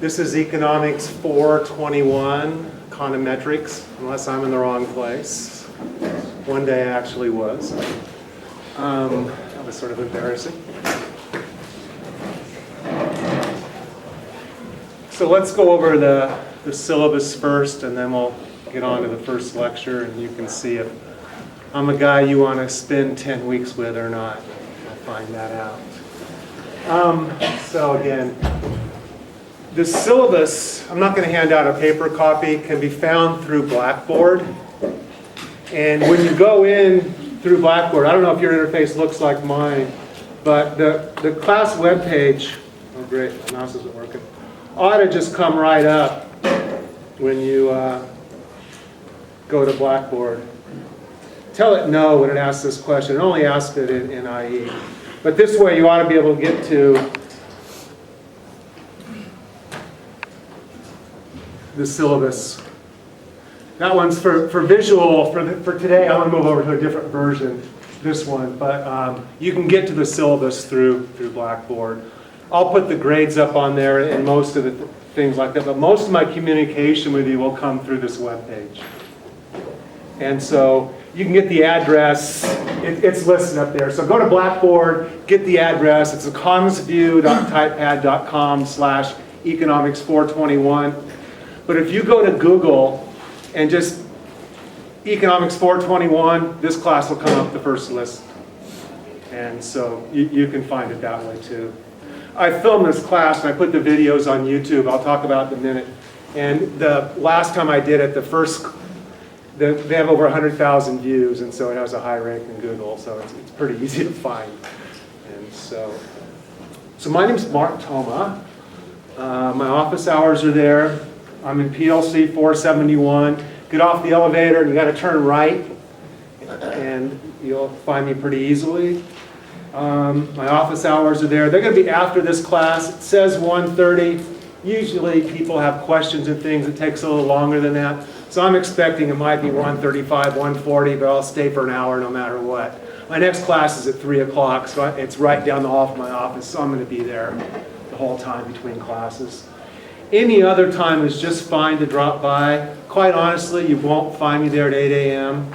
This is Economics 421, Econometrics, unless I'm in the wrong place. One day I actually was. That was sort of embarrassing. So let's go over the syllabus first, and then we'll get on to the first lecture, and you can see if I'm a guy you want to spend 10 weeks with or not. I'll find that out. So again, the syllabus, I'm not going to hand out a paper copy, can be found through Blackboard. And when you go in through Blackboard, I don't know if your interface looks like mine, but the class webpage, oh great, my mouse isn't working, ought to just come right up when you go to Blackboard. Tell it no when it asks this question. It only asks it in IE. But this way you ought to be able to get to the syllabus. That one's for visual. For today, I'm going to move over to a different version, this one. But you can get to the syllabus through Blackboard. I'll put the grades up on there and most of the things like that. But most of my communication with you will come through this webpage. And so you can get the address. It's listed up there. So go to Blackboard, get the address. It's economicsview.typepad.com/economics421. But if you go to Google and just Economics 421, this class will come up the first list. And so you can find it that way too. I filmed this class and I put the videos on YouTube. I'll talk about it in a minute. And the last time I did it, they have over 100,000 views, and so it has a high rank in Google, so it's pretty easy to find. And so my name's Mark Thoma. My office hours are there. I'm in PLC 471. Get off the elevator and you got to turn right, and you'll find me pretty easily. My office hours are there. They're going to be after this class. It says 1:30. Usually people have questions and things. It takes a little longer than that. So I'm expecting it might be 1:35, 1:40, but I'll stay for an hour no matter what. My next class is at 3 o'clock, so it's right down the hall from my office, so I'm going to be there the whole time between classes. Any other time is just fine to drop by. Quite honestly, you won't find me there at 8 a.m.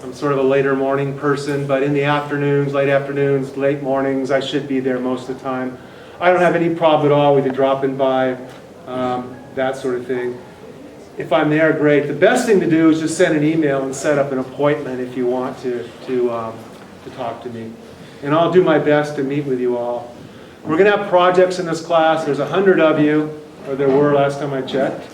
I'm sort of a later morning person, but in the afternoons, late mornings, I should be there most of the time. I don't have any problem at all with you dropping by, that sort of thing. If I'm there, great. The best thing to do is just send an email and set up an appointment if you want to talk to me. And I'll do my best to meet with you all. We're going to have projects in this class. There's 100 of you, or there were last time I checked.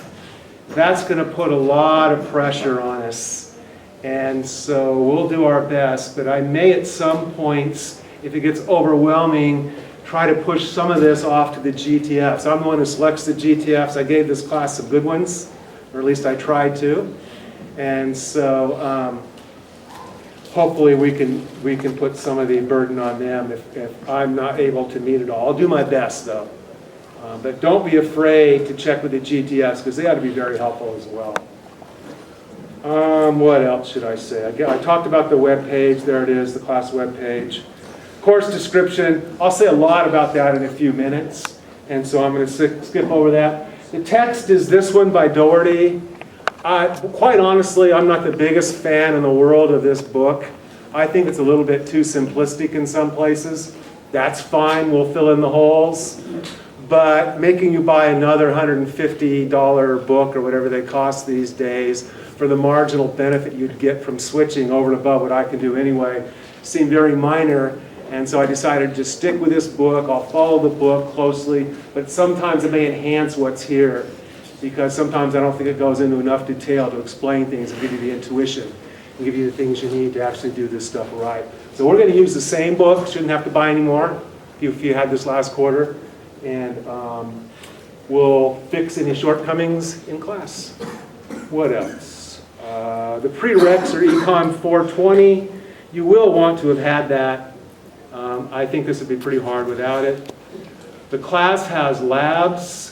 That's going to put a lot of pressure on us. And so we'll do our best, but I may at some points, if it gets overwhelming, try to push some of this off to the GTFs. I'm the one who selects the GTFs. I gave this class some good ones, or at least I tried to. And so hopefully we can put some of the burden on them if I'm not able to meet it all. I'll do my best though. But don't be afraid to check with the GTFs because they ought to be very helpful as well. What else should I say? I talked about the web page. There it is, the class web page. Course description. I'll say a lot about that in a few minutes. And so I'm going to skip over that. The text is this one by Doherty. Quite honestly, I'm not the biggest fan in the world of this book. I think it's a little bit too simplistic in some places. That's fine, we'll fill in the holes. But making you buy another $150 book or whatever they cost these days for the marginal benefit you'd get from switching over and above what I can do anyway seemed very minor. And so I decided to just stick with this book. I'll follow the book closely, but sometimes it may enhance what's here because sometimes I don't think it goes into enough detail to explain things and give you the intuition and give you the things you need to actually do this stuff right. So we're going to use the same book. Shouldn't have to buy any more if you had this last quarter. And we'll fix any shortcomings in class. What else? The prereqs are Econ 420. You will want to have had that. I think this would be pretty hard without it. The class has labs.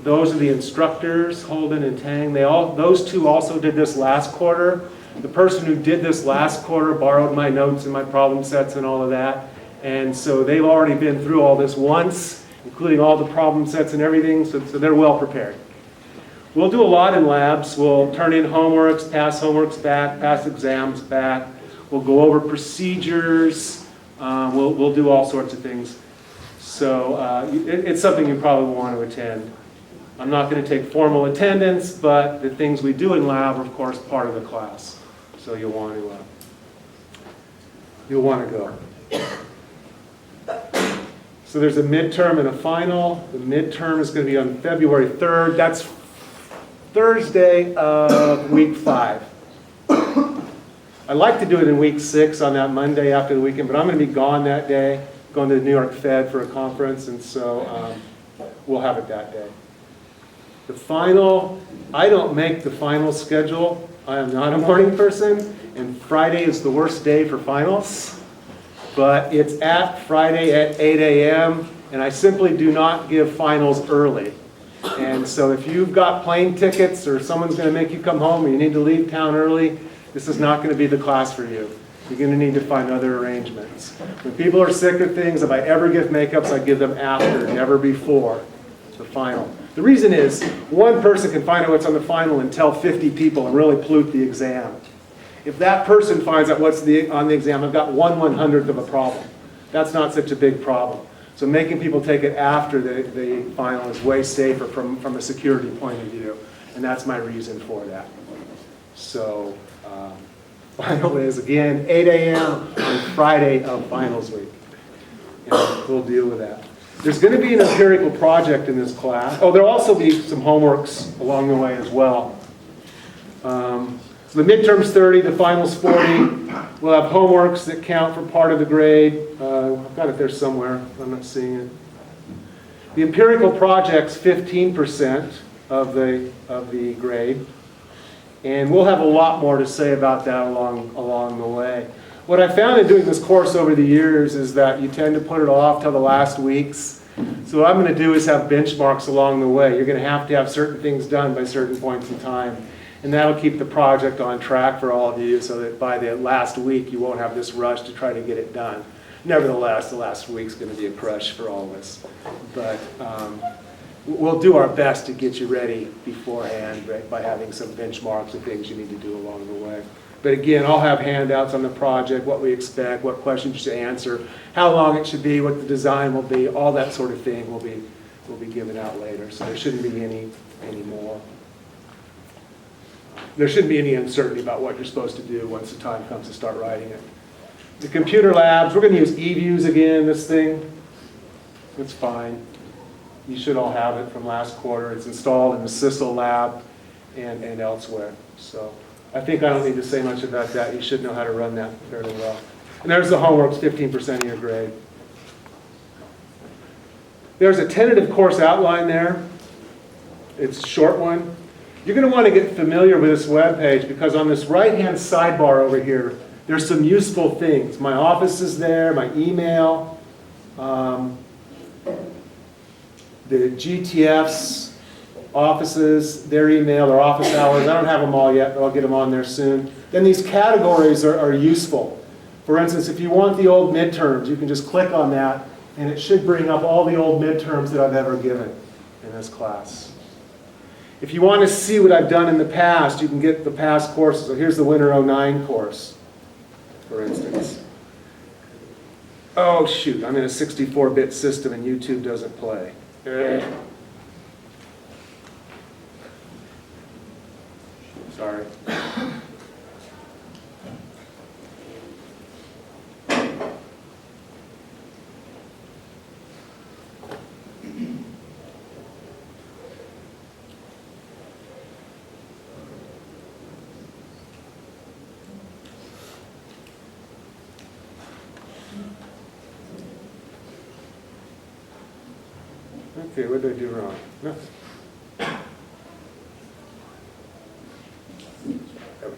Those are the instructors, Holden and Tang. Those two also did this last quarter. The person who did this last quarter borrowed my notes and my problem sets and all of that. And so they've already been through all this once. including all the problem sets and everything, so they're well prepared. We'll do a lot in labs. We'll turn in homeworks, pass homeworks back, pass exams back. We'll go over procedures. We'll do all sorts of things. So it's something you probably want to attend. I'm not going to take formal attendance, but the things we do in lab are, of course, part of the class. So you'll want to go. So there's a midterm and a final. The midterm is going to be on February 3rd. That's Thursday of week 5. I like to do it in week 6 on that Monday after the weekend, but I'm going to be gone that day, going to the New York Fed for a conference, and so we'll have it that day. The final, I don't make the final schedule. I am not a morning person, and Friday is the worst day for finals, but it's at Friday at 8 a.m., and I simply do not give finals early. And so if you've got plane tickets or someone's going to make you come home and you need to leave town early, this is not going to be the class for you. You're going to need to find other arrangements. When people are sick of things, if I ever give makeups, I give them after, never before the final. The reason is, one person can find out what's on the final and tell 50 people and really pollute the exam. If that person finds out what's on the exam, I've got 1/100th of a problem. That's not such a big problem. So making people take it after the final is way safer from a security point of view. And that's my reason for that. So final is, again, 8 a.m. on Friday of finals week. And we'll deal with that. There's going to be an empirical project in this class. Oh, there'll also be some homeworks along the way as well. So the midterm's 30, the final's 40. We'll have homeworks that count for part of the grade. I've got it there somewhere. I'm not seeing it. The empirical project's 15% of the grade. And we'll have a lot more to say about that along the way. What I found in doing this course over the years is that you tend to put it off till the last weeks. So what I'm going to do is have benchmarks along the way. You're going to have certain things done by certain points in time. And that'll keep the project on track for all of you so that by the last week you won't have this rush to try to get it done. Nevertheless, the last week's going to be a crush for all of us. But we'll do our best to get you ready beforehand, right, by having some benchmarks and things you need to do along the way. But again, I'll have handouts on the project, what we expect, what questions you should answer, how long it should be, what the design will be, all that sort of thing will be given out later. So there shouldn't be any more. There shouldn't be any uncertainty about what you're supposed to do once the time comes to start writing it. The computer labs, we're going to use eViews again, this thing. It's fine. You should all have it from last quarter. It's installed in the CISL lab and elsewhere. So I think I don't need to say much about that. You should know how to run that fairly well. And there's the homeworks, 15% of your grade. There's a tentative course outline there. It's a short one. You're going to want to get familiar with this web page because on this right-hand sidebar over here, there's some useful things. My office is there, my email, the GTF's offices, their email, their office hours. I don't have them all yet, but I'll get them on there soon. Then these categories are useful. For instance, if you want the old midterms, you can just click on that, and it should bring up all the old midterms that I've ever given in this class. If you want to see what I've done in the past, you can get the past courses. So here's the Winter 09 course, for instance. Oh, shoot, I'm in a 64-bit system and YouTube doesn't play. Sorry. Okay, what did I do wrong? Nothing. There we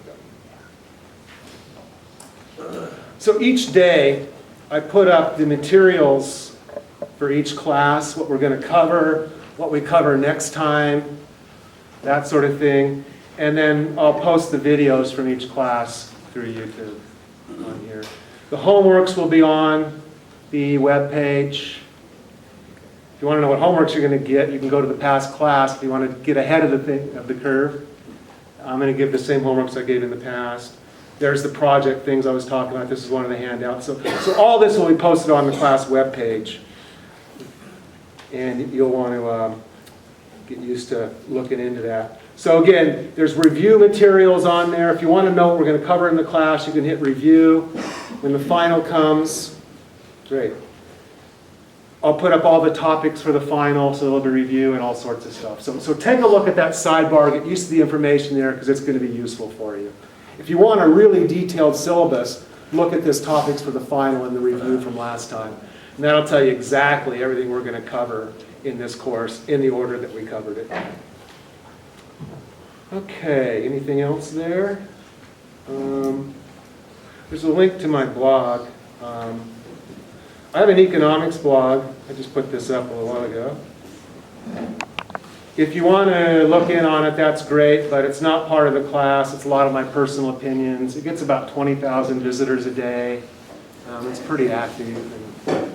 go. So each day, I put up the materials for each class, what we're going to cover, what we cover next time, that sort of thing. And then I'll post the videos from each class through YouTube on here. The homeworks will be on the web page. If you want to know what homeworks you're going to get, you can go to the past class. If you want to get ahead of the curve, I'm going to give the same homeworks I gave in the past. There's the project things I was talking about. This is one of the handouts. So all this will be posted on the class webpage. And you'll want to get used to looking into that. So again, there's review materials on there. If you want to know what we're going to cover in the class, you can hit review. When the final comes, great. I'll put up all the topics for the final, so there'll be review and all sorts of stuff. So take a look at that sidebar, get used to the information there, because it's going to be useful for you. If you want a really detailed syllabus, look at this topics for the final and the review from last time. And that'll tell you exactly everything we're going to cover in this course in the order that we covered it. Okay, anything else there? There's a link to my blog. I have an economics blog. I just put this up a little while ago. If you want to look in on it, that's great, but it's not part of the class. It's a lot of my personal opinions. It gets about 20,000 visitors a day. It's pretty active and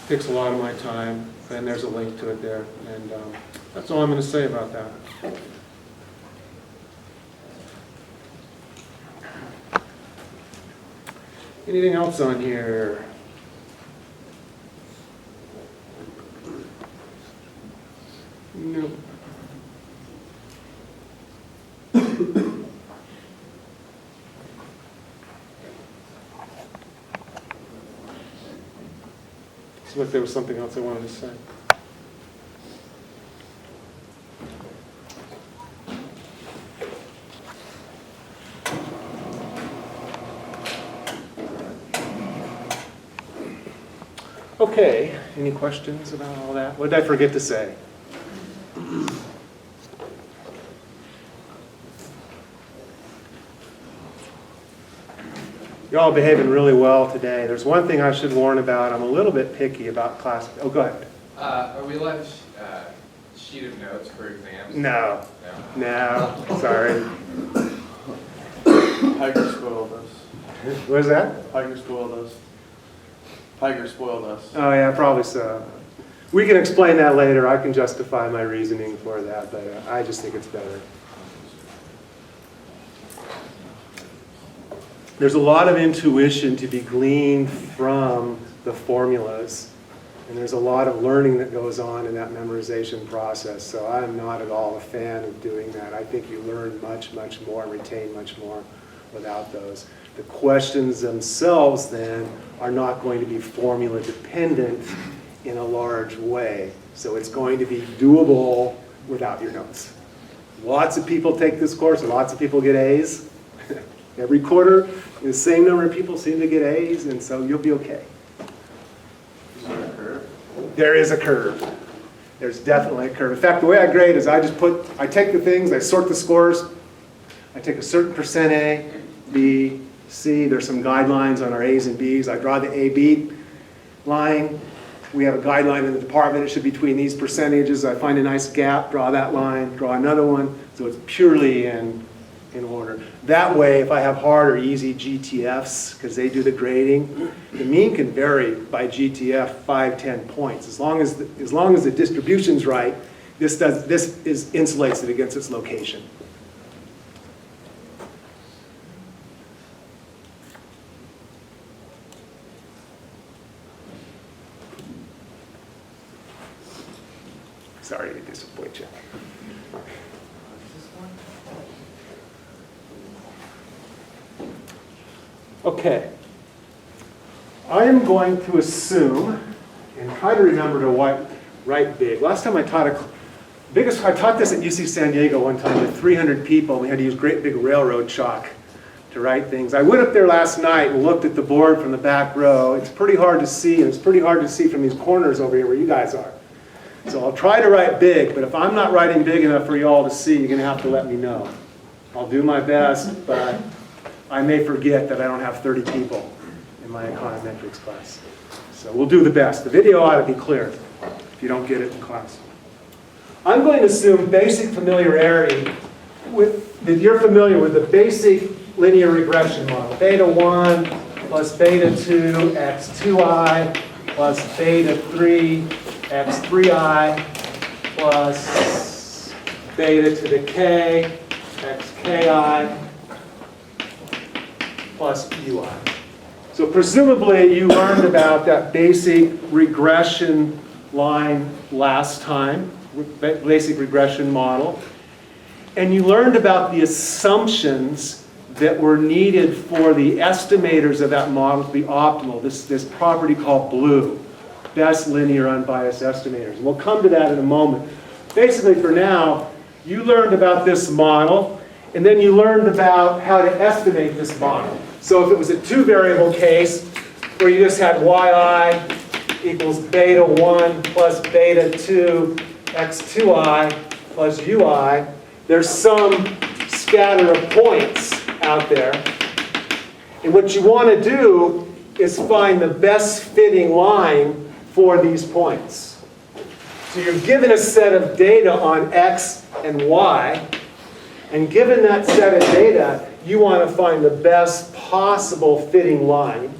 takes a lot of my time. And there's a link to it there. And that's all I'm going to say about that. Anything else on here? No. So if there was something else I wanted to say. Okay, any questions about all that? What did I forget to say? You're all behaving really well today. There's one thing I should warn about. I'm a little bit picky about class. Oh, go ahead. Are we allowed a sheet of notes for exams? No. Sorry. Tiger spoiled us. What is that? Tiger spoiled us. Tiger spoiled us. Oh yeah, probably so. We can explain that later. I can justify my reasoning for that, but I just think it's better. There's a lot of intuition to be gleaned from the formulas, and there's a lot of learning that goes on in that memorization process, so I'm not at all a fan of doing that. I think you learn much, much more and retain much more without those. The questions themselves, then, are not going to be formula dependent in a large way, so it's going to be doable without your notes. Lots of people take this course, and lots of people get A's. Every quarter, the same number of people seem to get A's, and so you'll be okay. Is there a curve? There is a curve. There's definitely a curve. In fact, the way I grade is I take the things, I sort the scores, I take a certain percent A, B, C. There's some guidelines on our A's and B's. I draw the A-B line. We have a guideline in the department. It should be between these percentages. I find a nice gap, draw that line, draw another one. So it's purely in order. That way, if I have hard or easy GTFs, because they do the grading, the mean can vary by GTF 5, 10 points. As long as the distribution's right, this insulates it against its location. Sorry to disappoint you. Okay. I am going to assume, and try to remember to write big. Last time I taught I taught this at UC San Diego one time with 300 people. We had to use great big railroad chalk to write things. I went up there last night and looked at the board from the back row. It's pretty hard to see, and it's pretty hard to see from these corners over here where you guys are. So I'll try to write big, but if I'm not writing big enough for you all to see, you're going to have to let me know. I'll do my best, but I may forget that I don't have 30 people in my Econometrics class. So we'll do the best. The video ought to be clear if you don't get it in class. I'm going to assume basic familiarity that you're familiar with the basic linear regression model. Beta 1 plus beta 2 x 2i plus beta 3 x3i plus beta to the k, xki plus ui. So presumably you learned about that basic regression line last time, basic regression model. And you learned about the assumptions that were needed for the estimators of that model to be optimal, this property called BLUE, best linear unbiased estimators. And we'll come to that in a moment. Basically for now, you learned about this model, and then you learned about how to estimate this model. So if it was a two-variable case where you just had yi equals beta 1 plus beta 2 x2i plus ui, there's some scatter of points out there. And what you want to do is find the best fitting line for these points. So you're given a set of data on x and y, and given that set of data, you want to find the best possible fitting line,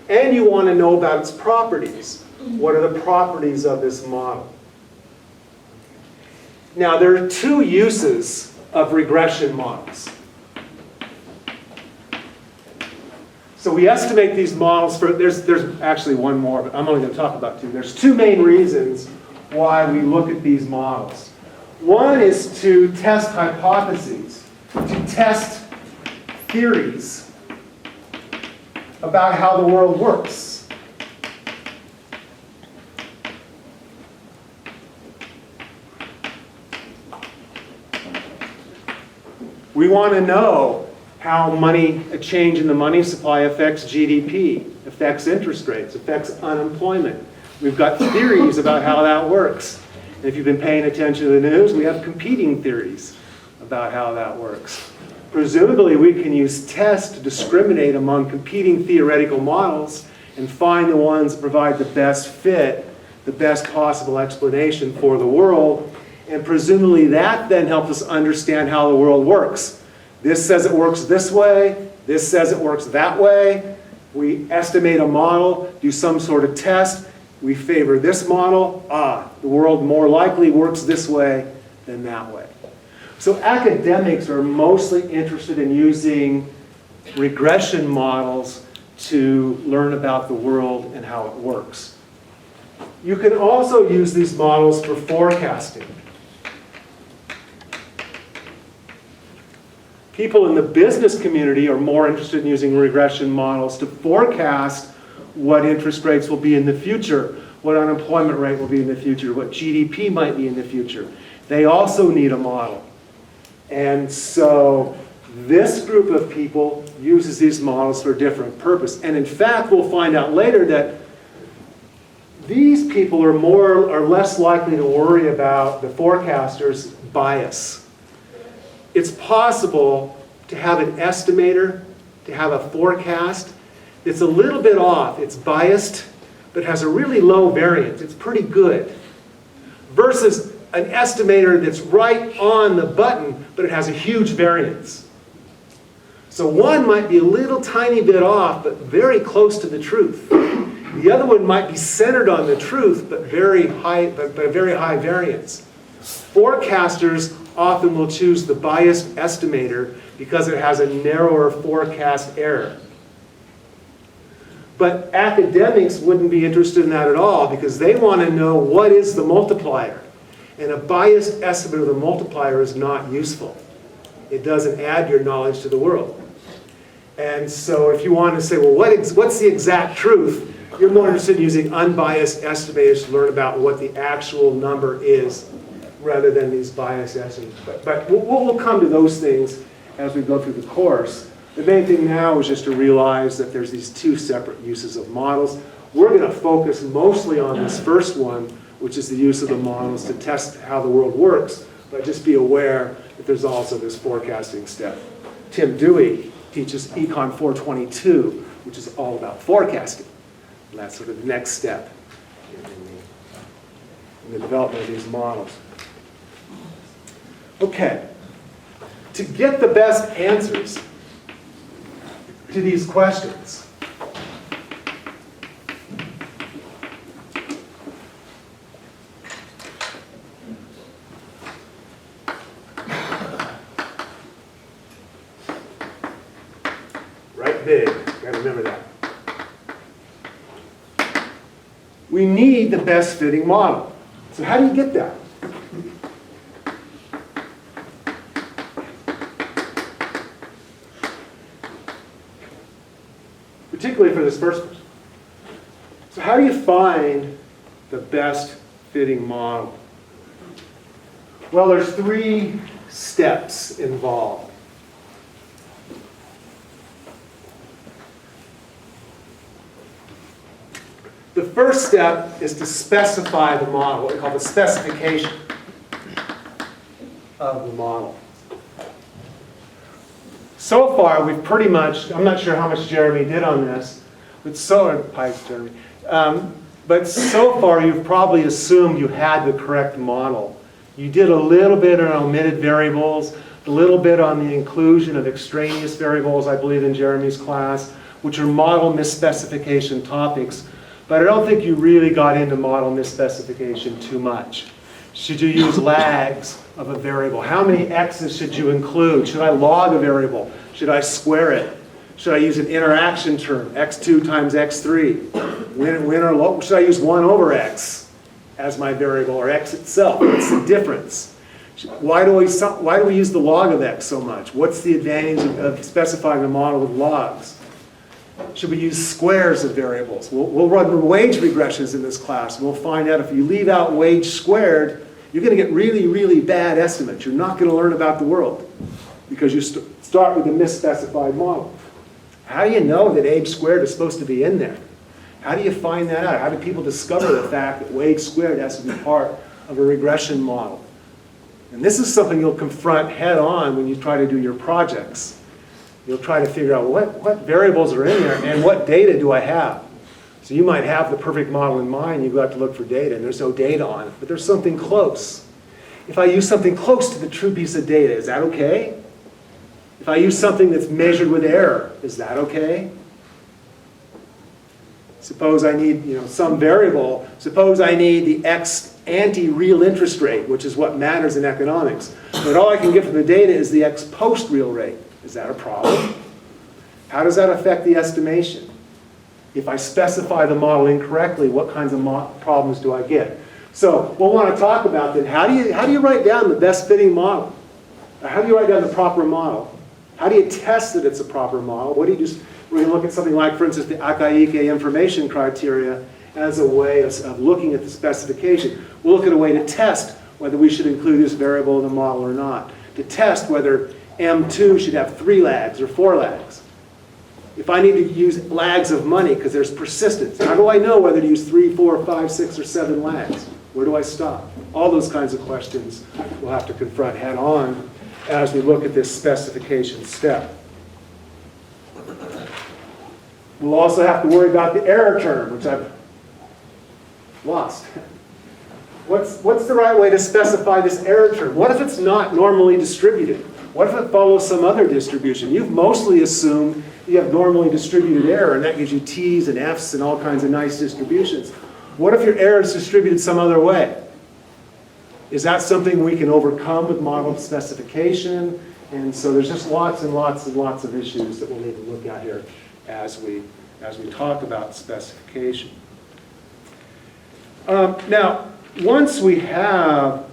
and you want to know about its properties. What are the properties of this model? Now, there are two uses of regression models. So we estimate these models for, there's actually one more, but I'm only going to talk about two. There's two main reasons why we look at these models. One is to test hypotheses, to test theories about how the world works. We want to know how a change in the money supply affects GDP, affects interest rates, affects unemployment. We've got theories about how that works. And if you've been paying attention to the news, we have competing theories about how that works. Presumably, we can use tests to discriminate among competing theoretical models and find the ones that provide the best fit, the best possible explanation for the world. And presumably that then helps us understand how the world works. This says it works this way. This says it works that way. We estimate a model, do some sort of test. We favor this model. The world more likely works this way than that way. So academics are mostly interested in using regression models to learn about the world and how it works. You can also use these models for forecasting. People in the business community are more interested in using regression models to forecast what interest rates will be in the future, what unemployment rate will be in the future, what GDP might be in the future. They also need a model. And so this group of people uses these models for a different purpose. And in fact, we'll find out later that these people are less likely to worry about the forecaster's bias. It's possible to have an estimator, to have a forecast that's a little bit off. It's biased, but has a really low variance. It's pretty good. Versus an estimator that's right on the button, but it has a huge variance. So one might be a little tiny bit off, but very close to the truth. The other one might be centered on the truth, but very high variance. Forecasters often will choose the biased estimator because it has a narrower forecast error. But academics wouldn't be interested in that at all because they want to know what is the multiplier. And a biased estimate of the multiplier is not useful. It doesn't add your knowledge to the world. And so if you want to say, well, what's the exact truth? You're more interested in using unbiased estimators to learn about what the actual number is rather than these biased estimates. But we'll come to those things as we go through the course. The main thing now is just to realize that there's these two separate uses of models. We're going to focus mostly on this first one, which is the use of the models to test how the world works, but just be aware that there's also this forecasting step. Tim Dewey teaches Econ 422, which is all about forecasting. And that's sort of the next step in the development of these models. Okay, to get the best answers to these questions, Gotta remember that. We need the best fitting model. So how do you get that? Particularly for this first person. So how do you find the best fitting model? Well, there's 3 steps involved. The first step is to specify the model, what we call the specification of the model. So far, we've pretty much, I'm not sure how much Jeremy did on this, but so far you've probably assumed you had the correct model. You did a little bit on omitted variables, a little bit on the inclusion of extraneous variables, I believe, in Jeremy's class, which are model misspecification topics. But I don't think you really got into model misspecification too much. Should you use lags of a variable? How many x's should you include? Should I log a variable? Should I square it? Should I use an interaction term, x2 times x3? Win or low? Should I use 1 over x as my variable, or x itself? What's the difference? Why do we use the log of x so much? What's the advantage of specifying a model with logs? Should we use squares of variables? We'll run wage regressions in this class. We'll find out if you leave out wage squared, you're going to get really, really bad estimates. You're not going to learn about the world because you start with a misspecified model. How do you know that age squared is supposed to be in there? How do you find that out? How do people discover the fact that wage squared has to be part of a regression model? And this is something you'll confront head on when you try to do your projects. You'll try to figure out what variables are in there and what data do I have. So you might have the perfect model in mind, you go out to look for data, and there's no data on it, but there's something close. If I use something close to the true piece of data, is that okay? If I use something that's measured with error, is that okay? Suppose I need some variable. Suppose I need the x ante-real interest rate, which is what matters in economics. But all I can get from the data is the x post-real rate. Is that a problem? How does that affect the estimation? If I specify the model incorrectly, what kinds of problems do I get? So we'll want to talk about that. How do you write down the best fitting model? How do you write down the proper model? How do you test that it's a proper model? What do you do? We're going to look at something like, for instance, the Akaike information criteria as a way of looking at the specification. We'll look at a way to test whether we should include this variable in the model or not. To test whether M2 should have 3 lags or 4 lags. If I need to use lags of money because there's persistence, how do I know whether to use 3, 4, 5, 6, or 7 lags? Where do I stop? All those kinds of questions we'll have to confront head on as we look at this specification step. We'll also have to worry about the error term, which I've lost. What's the right way to specify this error term? What if it's not normally distributed? What if it follows some other distribution? You've mostly assumed you have normally distributed error, and that gives you T's and F's and all kinds of nice distributions. What if your error is distributed some other way? Is that something we can overcome with model specification? And so there's just lots and lots and lots of issues that we'll need to look at here as we talk about specification. Now, once we have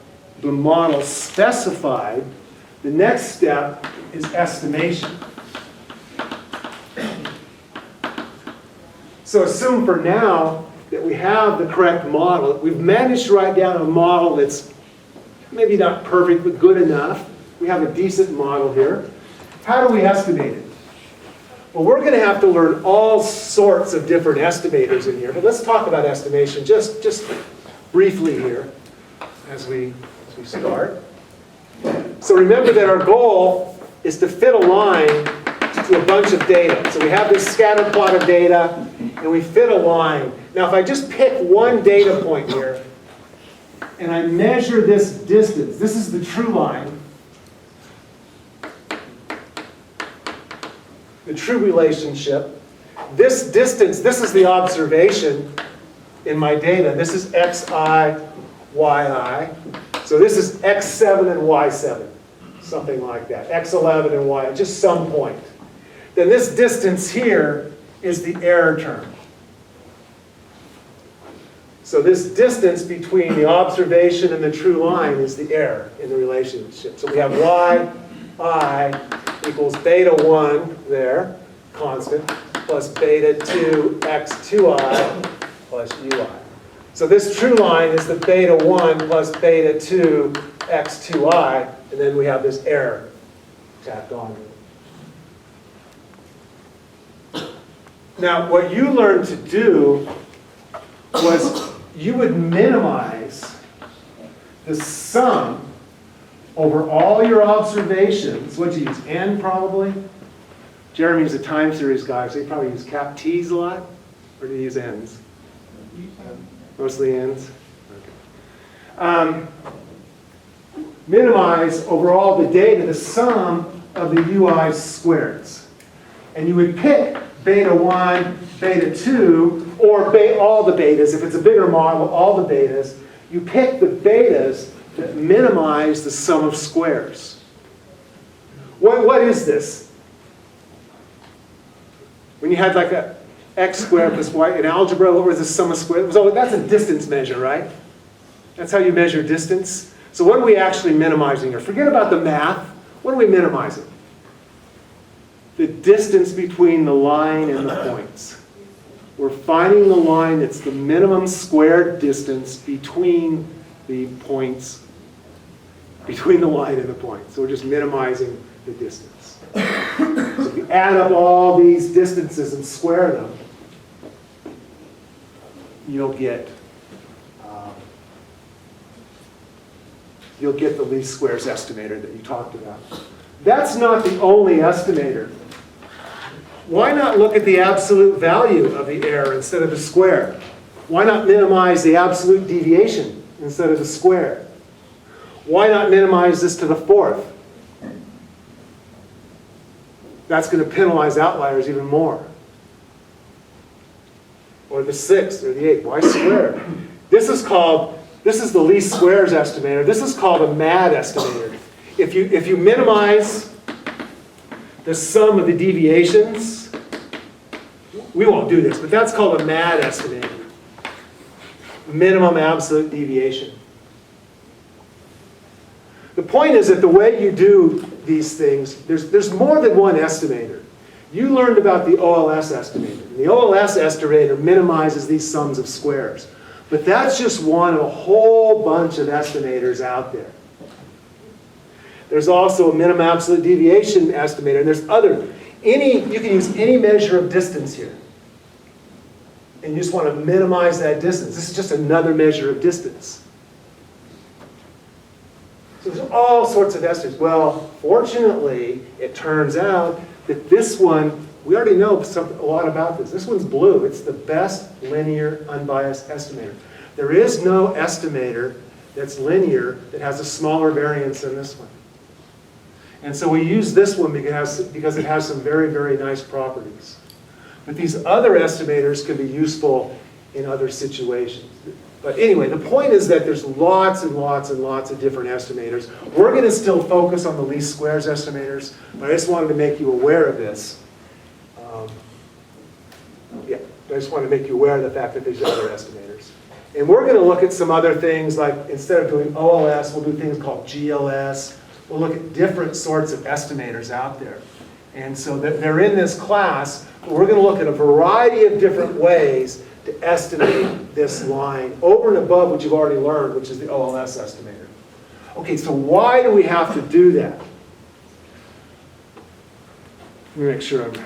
the model specified, the next step is estimation. So assume for now that we have the correct model. We've managed to write down a model that's maybe not perfect, but good enough. We have a decent model here. How do we estimate it? Well, we're going to have to learn all sorts of different estimators in here, but let's talk about estimation just briefly here as we start. So remember that our goal is to fit a line to a bunch of data. So we have this scatter plot of data, and we fit a line. Now, if I just pick one data point here, and I measure this distance, this is the true line, the true relationship. This distance, this is the observation in my data. This is xi, yi. So this is x7 and y7, something like that. x11 and y, just some point. Then this distance here is the error term. So this distance between the observation and the true line is the error in the relationship. So we have yi equals beta 1 there, constant, plus beta 2 x2i plus ui. So this true line is the beta 1 plus beta 2 x2i, and then we have this error tacked on. Now, what you learned to do was you would minimize the sum over all your observations. What'd you use, n probably? Jeremy's a time series guy, so he probably used cap t's a lot, or do you use n's? Mostly n's? Okay. Minimize over all the data the sum of the ui squareds. And you would pick beta 1, beta 2, or all the betas. If it's a bigger model, all the betas. You pick the betas that minimize the sum of squares. What is this? When you had like a x squared plus y in algebra, what was the sum of squares? So that's a distance measure, right? That's how you measure distance. So what are we actually minimizing here? Forget about the math. What are we minimizing? The distance between the line and the points. We're finding the line that's the minimum squared distance between the points, between the line and the point. So we're just minimizing the distance. So if you add up all these distances and square them, you'll get the least squares estimator that you talked about. That's not the only estimator. Why not look at the absolute value of the error instead of the square? Why not minimize the absolute deviation instead of the square? Why not minimize this to the fourth? That's going to penalize outliers even more. Or the sixth or the eighth. Why square? This is the least squares estimator. This is called a mad estimator. If you minimize the sum of the deviations, we won't do this, but that's called a mad estimator. Minimum absolute deviation. The point is that the way you do these things, there's more than one estimator. You learned about the OLS estimator. And the OLS estimator minimizes these sums of squares. But that's just one of a whole bunch of estimators out there. There's also a minimum absolute deviation estimator, and there's other. You can use any measure of distance here. And you just want to minimize that distance. This is just another measure of distance. So there's all sorts of estimators. Well, fortunately, it turns out that this one, we already know a lot about this. This one's blue. It's the best linear unbiased estimator. There is no estimator that's linear that has a smaller variance than this one. And so we use this one because it has some very, very nice properties. But these other estimators can be useful in other situations. But anyway, the point is that there's lots and lots and lots of different estimators. We're going to still focus on the least squares estimators, but I just wanted to make you aware of this. I just wanted to make you aware of the fact that there's other estimators. And we're going to look at some other things, like instead of doing OLS, we'll do things called GLS. We'll look at different sorts of estimators out there. And so they're in this class, but we're going to look at a variety of different ways to estimate this line over and above what you've already learned, which is the OLS estimator. Okay, so why do we have to do that? Let me make sure I'm...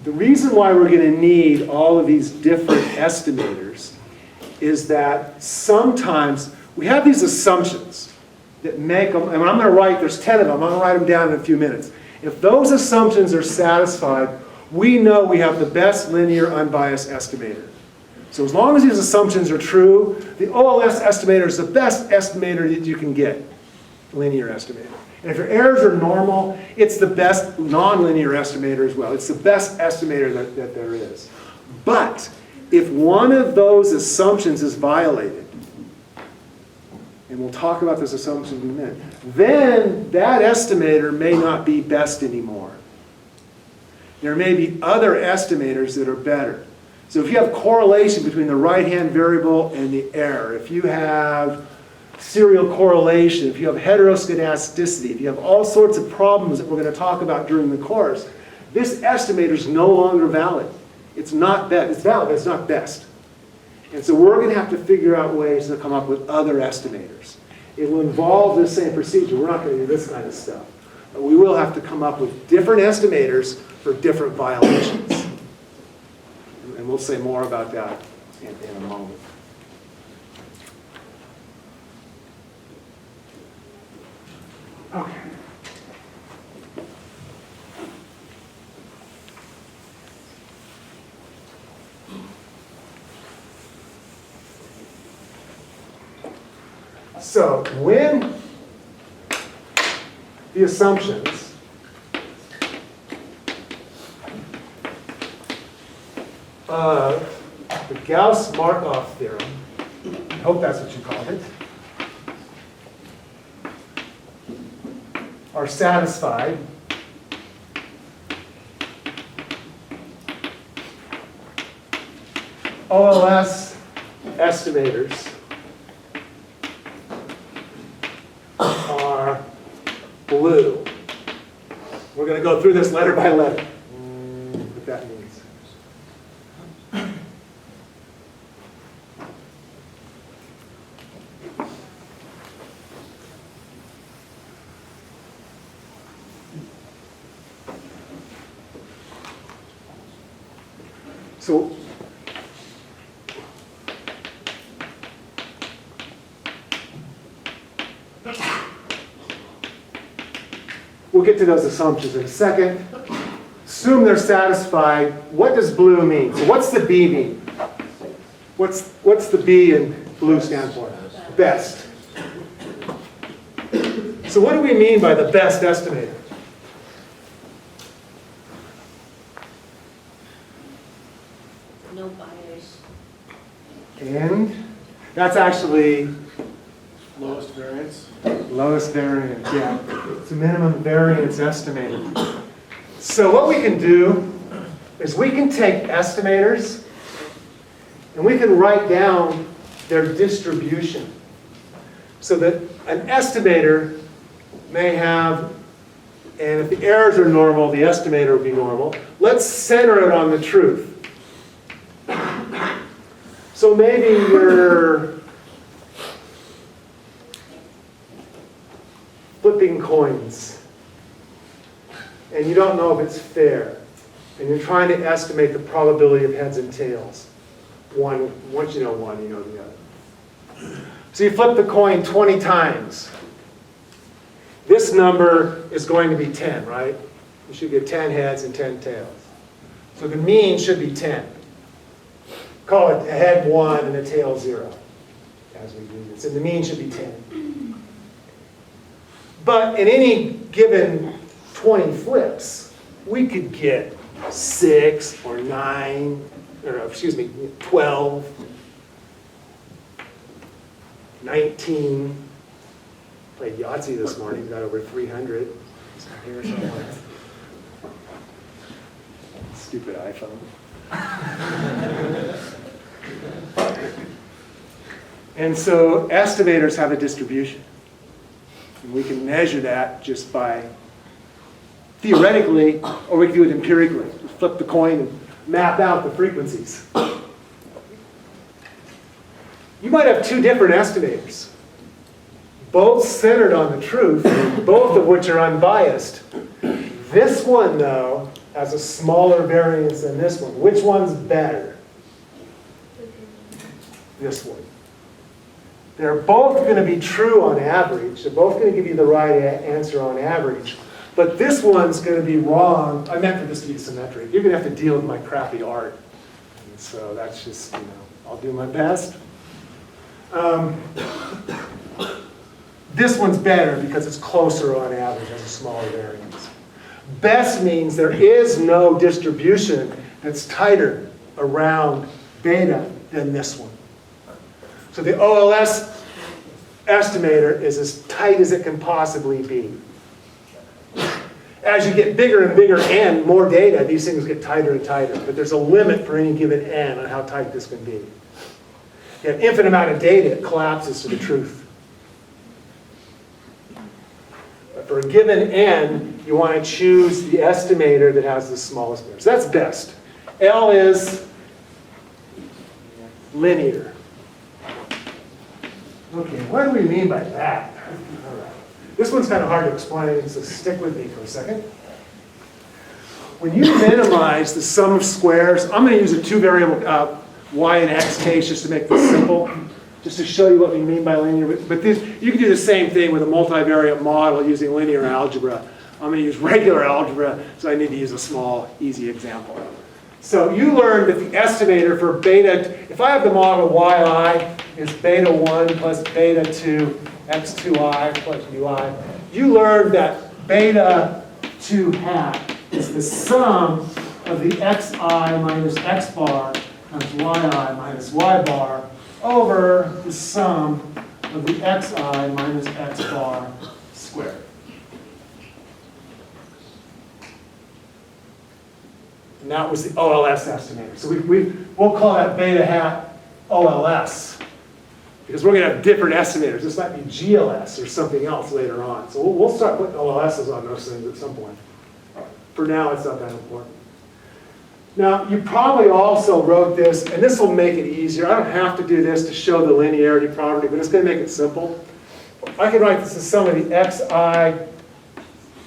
The reason why we're going to need all of these different estimators is that sometimes we have these assumptions that make them, and I'm going to write, there's 10 of them, I'm going to write them down in a few minutes. If those assumptions are satisfied, we know we have the best linear unbiased estimator. So as long as these assumptions are true, the OLS estimator is the best estimator that you can get, linear estimator. And if your errors are normal, it's the best nonlinear estimator as well. It's the best estimator that there is. But if one of those assumptions is violated, And we'll talk about this assumption in a minute. Then that estimator may not be best anymore. There may be other estimators that are better. So if you have correlation between the right-hand variable and the error, if you have serial correlation, if you have heteroscedasticity, if you have all sorts of problems that we're going to talk about during the course, this estimator is no longer valid. It's not best. It's valid, but it's not best. And so we're going to have to figure out ways to come up with other estimators. It will involve the same procedure. We're not going to do this kind of stuff. But we will have to come up with different estimators for different violations. And we'll say more about that in a moment. Okay. So when the assumptions of the Gauss-Markov theorem, I hope that's what you called it, are satisfied, OLS estimators are blue. We're going to go through this letter by letter. What that means. So we'll get to those assumptions in a second. Assume they're satisfied. What does blue mean? So what's the B mean? What's the B in blue stand for? Best. So what do we mean by the best estimator? No bias. And that's actually Lowest variance. lowest variance, yeah. It's a minimum variance estimator. So what we can do is we can take estimators and we can write down their distribution. So that an estimator may have, and if the errors are normal, the estimator will be normal. Let's center it on the truth. So maybe you're flipping coins and you don't know if it's fair, and you're trying to estimate the probability of heads and tails. Once you know one, you know the other. So you flip the coin 20 times. This number is going to be 10, right? You should get 10 heads and 10 tails. So the mean should be 10. Call it a head 1 and a tail 0 as we do this. And the mean should be 10. But in any given 20 flips, we could get 6 or 9, or excuse me, 12, 19. Played Yahtzee this morning, got over 300. It's not here somewhere. Stupid iPhone. And so estimators have a distribution. And we can measure that just by theoretically, or we can do it empirically. Just flip the coin and map out the frequencies. You might have two different estimators, both centered on the truth, both of which are unbiased. This one, though, has a smaller variance than this one. Which one's better? This one. They're both going to be true on average. They're both going to give you the right answer on average. But this one's going to be wrong. I meant for this to be symmetric. You're going to have to deal with my crappy art. And so that's just, I'll do my best. This one's better because it's closer on average, has a smaller variance. Best means there is no distribution that's tighter around beta than this one. So the OLS estimator is as tight as it can possibly be. As you get bigger and bigger n, more data, these things get tighter and tighter. But there's a limit for any given n on how tight this can be. If you have infinite amount of data, it collapses to the truth. But for a given n, you want to choose the estimator that has the smallest error. So that's best. L is linear. Okay, what do we mean by that? All right. This one's kind of hard to explain, so stick with me for a second. When you minimize the sum of squares, I'm going to use a two-variable y and x case just to make this simple, just to show you what we mean by linear. But this, you can do the same thing with a multivariate model using linear algebra. I'm going to use regular algebra, so I need to use a small, easy example. So you learned that the estimator for beta, if I have the model yi is beta 1 plus beta 2 x2i plus ui, you learned that beta 2 hat is the sum of the xi minus x bar times yi minus y bar over the sum of the xi minus x bar squared. And that was the OLS estimator. So we'll call that beta hat OLS. Because we're going to have different estimators. This might be GLS or something else later on. So we'll start putting OLSs on those things at some point. For now, it's not that important. Now, you probably also wrote this, and this will make it easier. I don't have to do this to show the linearity property, but it's going to make it simple. I can write this as sum of the xi,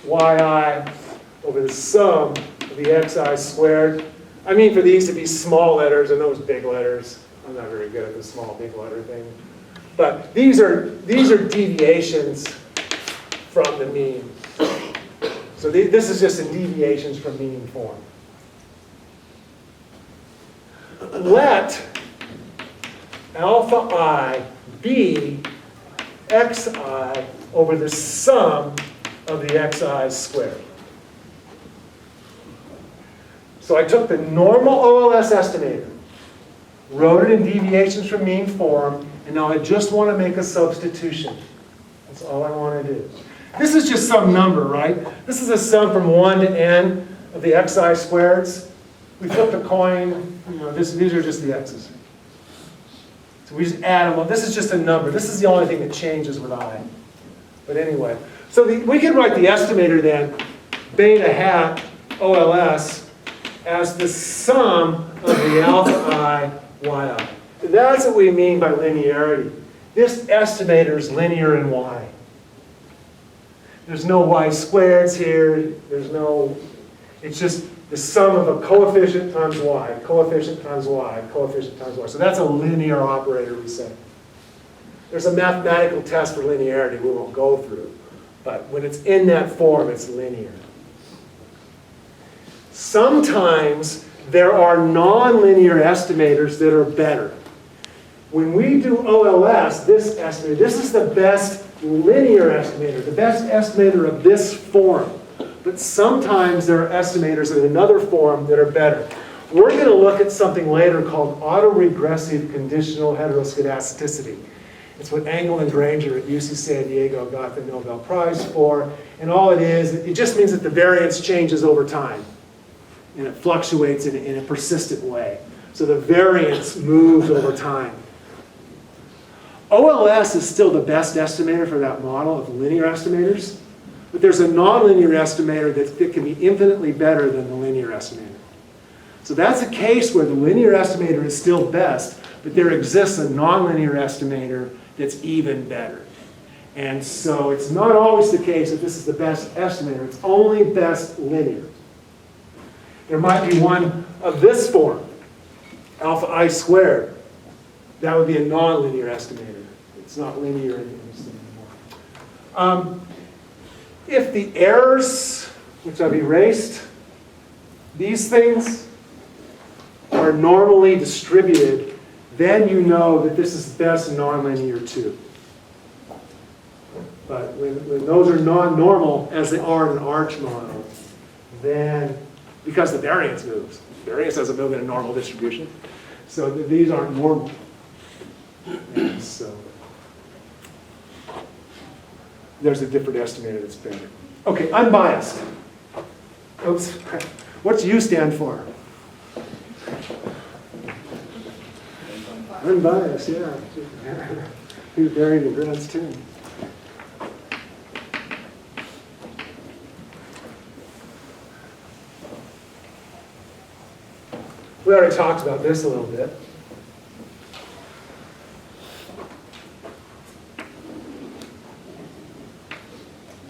yi over the sum of the xi squared. I mean for these to be small letters and those big letters. I'm not very good at the small big letter thing. But these are deviations from the mean. So this is just in deviations from mean form. Let alpha I be xi over the sum of the xi squared. So I took the normal OLS estimator, wrote it in deviations from mean form, and now I just want to make a substitution. That's all I want to do. This is just some number, right? This is a sum from 1 to n of the xi squareds. We flipped a coin, these are just the x's. So we just add them up. This is just a number. This is the only thing that changes with I. But anyway, so we can write the estimator then, beta hat OLS, as the sum of the alpha I, yi. That's what we mean by linearity. This estimator is linear in y. There's no y squareds here. It's just the sum of a coefficient times y, coefficient times y, coefficient times y. So that's a linear operator, we say. There's a mathematical test for linearity we won't go through. But when it's in that form, it's linear. Sometimes there are nonlinear estimators that are better. When we do OLS, this estimator, this is the best linear estimator, the best estimator of this form. But sometimes there are estimators in another form that are better. We're going to look at something later called autoregressive conditional heteroscedasticity. It's what Engel and Granger at UC San Diego got the Nobel Prize for. And all it is, it just means that the variance changes over time. And it fluctuates in a persistent way. So the variance moves over time. OLS is still the best estimator for that model of linear estimators. But there's a nonlinear estimator that can be infinitely better than the linear estimator. So that's a case where the linear estimator is still best, but there exists a nonlinear estimator that's even better. And so it's not always the case that this is the best estimator. It's only best linear. There might be one of this form, alpha I squared. That would be a nonlinear estimator. It's not linear in this thing anymore. If the errors, which I've erased, these things are normally distributed, then you know that this is best nonlinear too. But when those are non-normal, as they are in an arch model, then, because the variance moves, variance doesn't move in a normal distribution, so these aren't normal. And so, there's a different estimator that's better. Okay, unbiased. Oops. What's U stand for? Unbiased, yeah. He's buried in Grant's tomb. We already talked about this a little bit.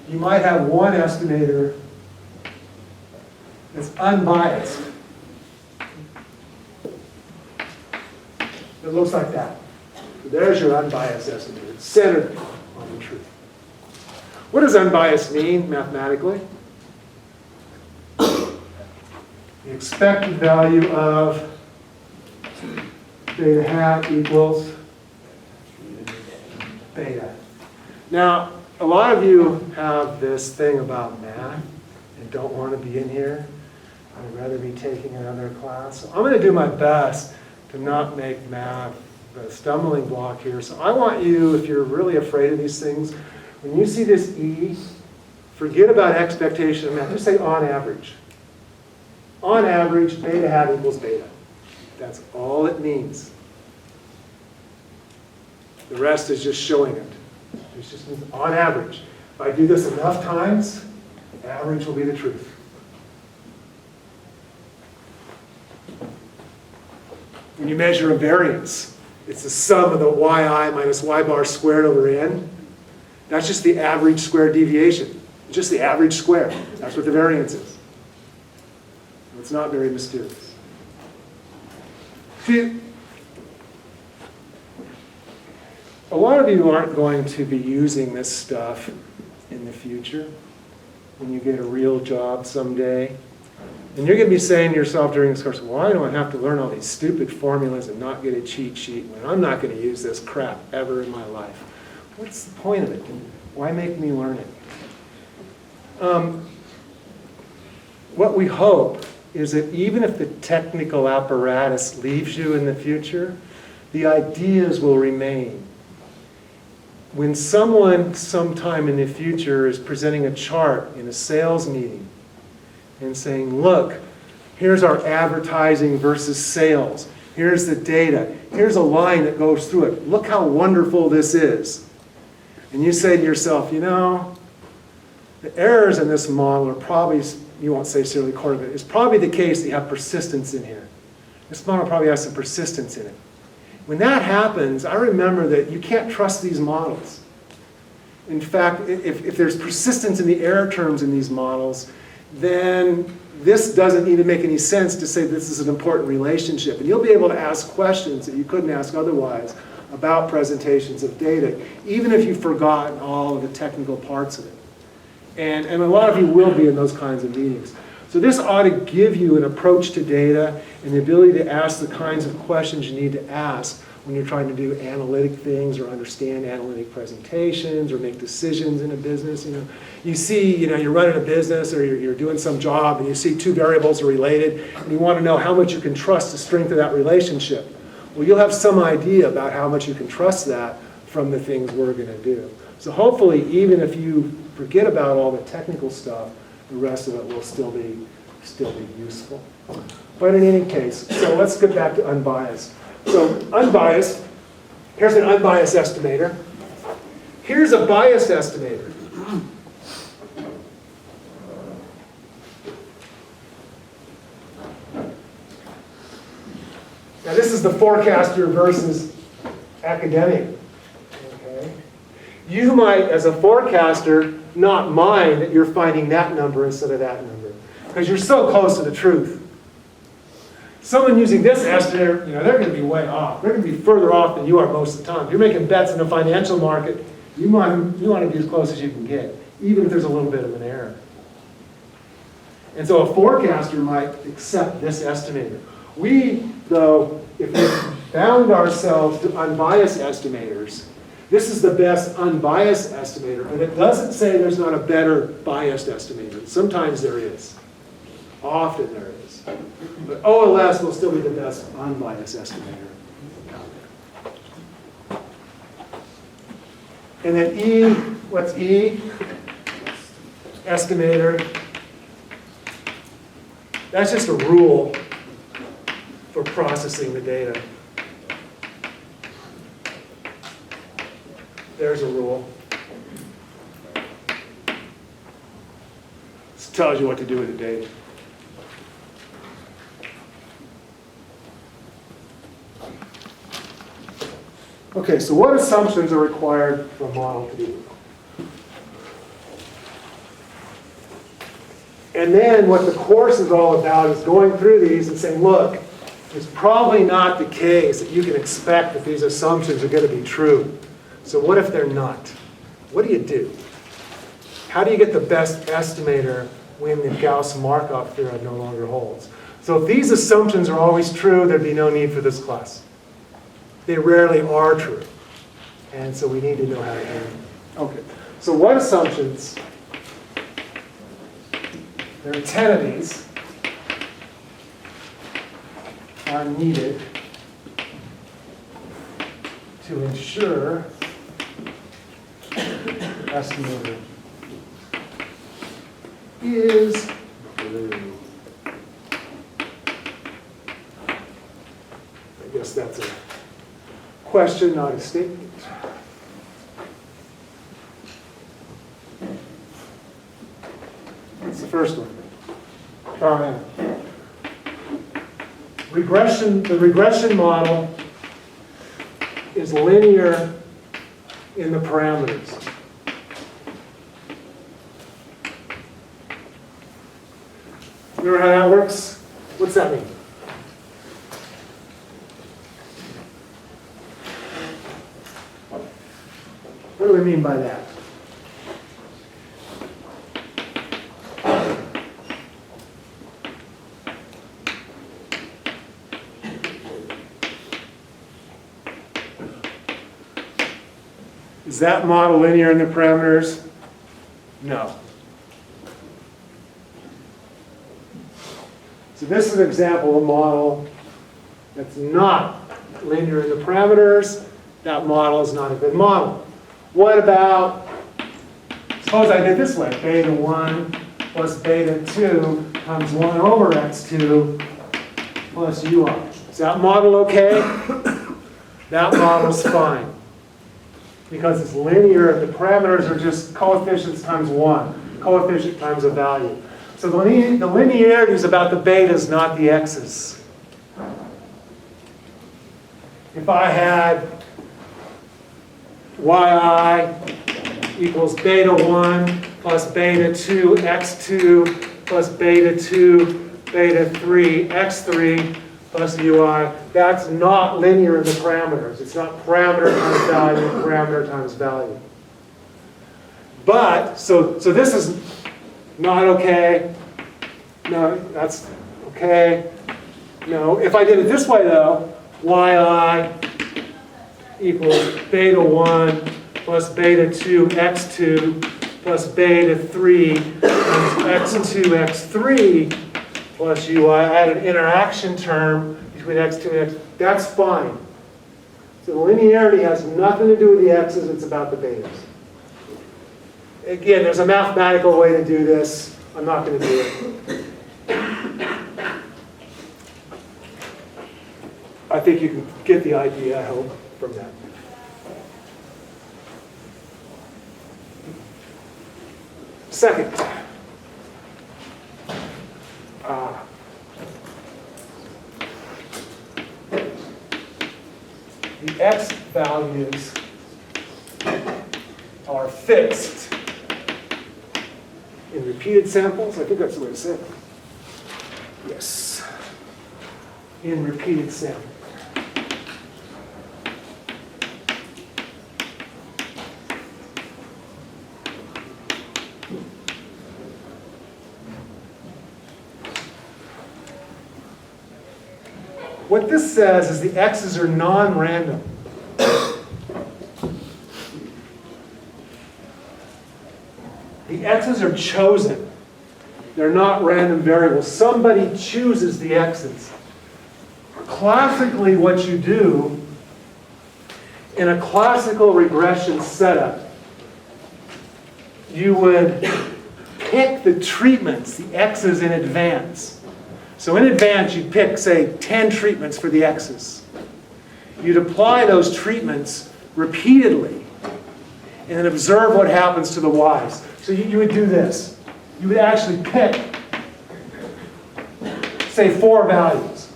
You might have one estimator that's unbiased. It looks like that. There's your unbiased estimator. It's centered on the truth. What does unbiased mean mathematically? The expected value of beta hat equals beta. Now, a lot of you have this thing about math and don't want to be in here. I'd rather be taking another class. So I'm going to do my best to not make math a stumbling block here. So I want you, if you're really afraid of these things, when you see this E, forget about expectation of math. Just say on average. On average, beta hat equals beta. That's all it means. The rest is just showing it. It just means on average. If I do this enough times, average will be the truth. When you measure a variance, it's the sum of the yi minus y bar squared over n. That's just the average square deviation. Just the average square. That's what the variance is. It's not very mysterious. See, a lot of you aren't going to be using this stuff in the future when you get a real job someday. And you're going to be saying to yourself during this course, why do I have to learn all these stupid formulas and not get a cheat sheet when I'm not going to use this crap ever in my life? What's the point of it? Why make me learn it? What we hope is that even if the technical apparatus leaves you in the future, the ideas will remain. When someone sometime in the future is presenting a chart in a sales meeting and saying, look, here's our advertising versus sales. Here's the data. Here's a line that goes through it. Look how wonderful this is. And you say to yourself, you know, the errors in this model are probably, you won't say serially correlated, it's probably the case that you have persistence in here. This model probably has some persistence in it. When that happens, I remember that you can't trust these models. In fact, if there's persistence in the error terms in these models, then this doesn't even make any sense to say this is an important relationship. And you'll be able to ask questions that you couldn't ask otherwise about presentations of data, even if you've forgotten all of the technical parts of it. And a lot of you will be in those kinds of meetings. So this ought to give you an approach to data and the ability to ask the kinds of questions you need to ask when you're trying to do analytic things or understand analytic presentations or make decisions in a business. You see, you're running a business or you're doing some job and you see two variables are related and you want to know how much you can trust the strength of that relationship. Well, you'll have some idea about how much you can trust that from the things we're going to do. So hopefully, even if you forget about all the technical stuff, the rest of it will still be useful. But in any case, so let's get back to unbiased. So unbiased, here's an unbiased estimator. Here's a biased estimator. Now this is the forecaster versus academic. Okay. You might, as a forecaster, not mind that you're finding that number instead of that number, because you're so close to the truth. Someone using this estimator, they're going to be way off. They're going to be further off than you are most of the time. If you're making bets in the financial market, you want to be as close as you can get, even if there's a little bit of an error. And so a forecaster might accept this estimator. We, though, if we bound ourselves to unbiased estimators, this is the best unbiased estimator, but it doesn't say there's not a better biased estimator. Sometimes there is. Often there is. But OLS will still be the best unbiased estimator out there. And then E What's E? Estimator. That's just a rule for processing the data. There's a rule. This tells you what to do with the data. Okay, so what assumptions are required for a model to do? And then what the course is all about is going through these and saying, look, it's probably not the case that you can expect that these assumptions are going to be true. So what if they're not? What do you do? How do you get the best estimator when the Gauss-Markov theorem no longer holds? So if these assumptions are always true, there'd be no need for this class. They rarely are true. And so we need to know how to do them. Okay, so what assumptions? There are 10 of these are needed to ensure estimator is blue. I guess that's a question, not a statement. That's the first one. All right. Regression, the regression model is linear in the parameters. Remember how that works? What's that mean? What do we mean by that? Is that model linear in the parameters? No. So this is an example of a model that's not linear in the parameters. That model is not a good model. What about, suppose I did this way, beta 1 plus beta 2 times 1 over x2 plus ui. Is that model okay? That model's fine. Because it's linear, the parameters are just coefficients times 1, coefficient times a value. So the linearity is about the betas, not the x's. If I had yi equals beta 1 plus beta 2 x2 plus beta 2 beta 3 x3 plus ui, that's not linear in the parameters. It's not parameter times value, parameter times value. But, so this is not okay. No, that's okay. No, if I did it this way though, yi equals beta 1 plus beta 2 x2 plus beta 3 times x2 x3 plus ui. I had an interaction term between x2 and x. That's fine. So the linearity has nothing to do with the x's, it's about the betas. Again, there's a mathematical way to do this. I'm not going to do it. I think you can get the idea, I hope, from that. Second, the x values are fixed in repeated samples. I think that's the way to say it. Yes. In repeated samples. What this says is the x's are non-random. The x's are chosen. They're not random variables. Somebody chooses the x's. Classically, what you do in a classical regression setup you would pick the treatments, the x's in advance. So in advance, you'd pick, say, 10 treatments for the x's. You'd apply those treatments repeatedly and then observe what happens to the y's. So you would do this. You would actually pick, say, 4 values.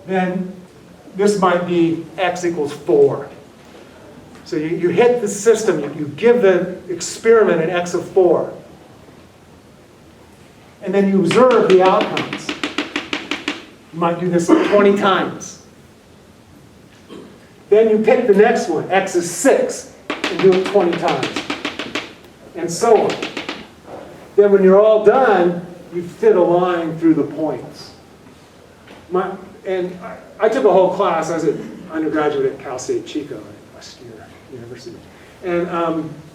Then this might be x equals 4. So you hit the system, you give the experiment an x of 4. And then you observe the outcomes. You might do this 20 times. Then you pick the next one, x is 6, and do it 20 times. And so on. Then when you're all done, you fit a line through the points. And I took a whole class. I was an undergraduate at Cal State Chico at Western University. And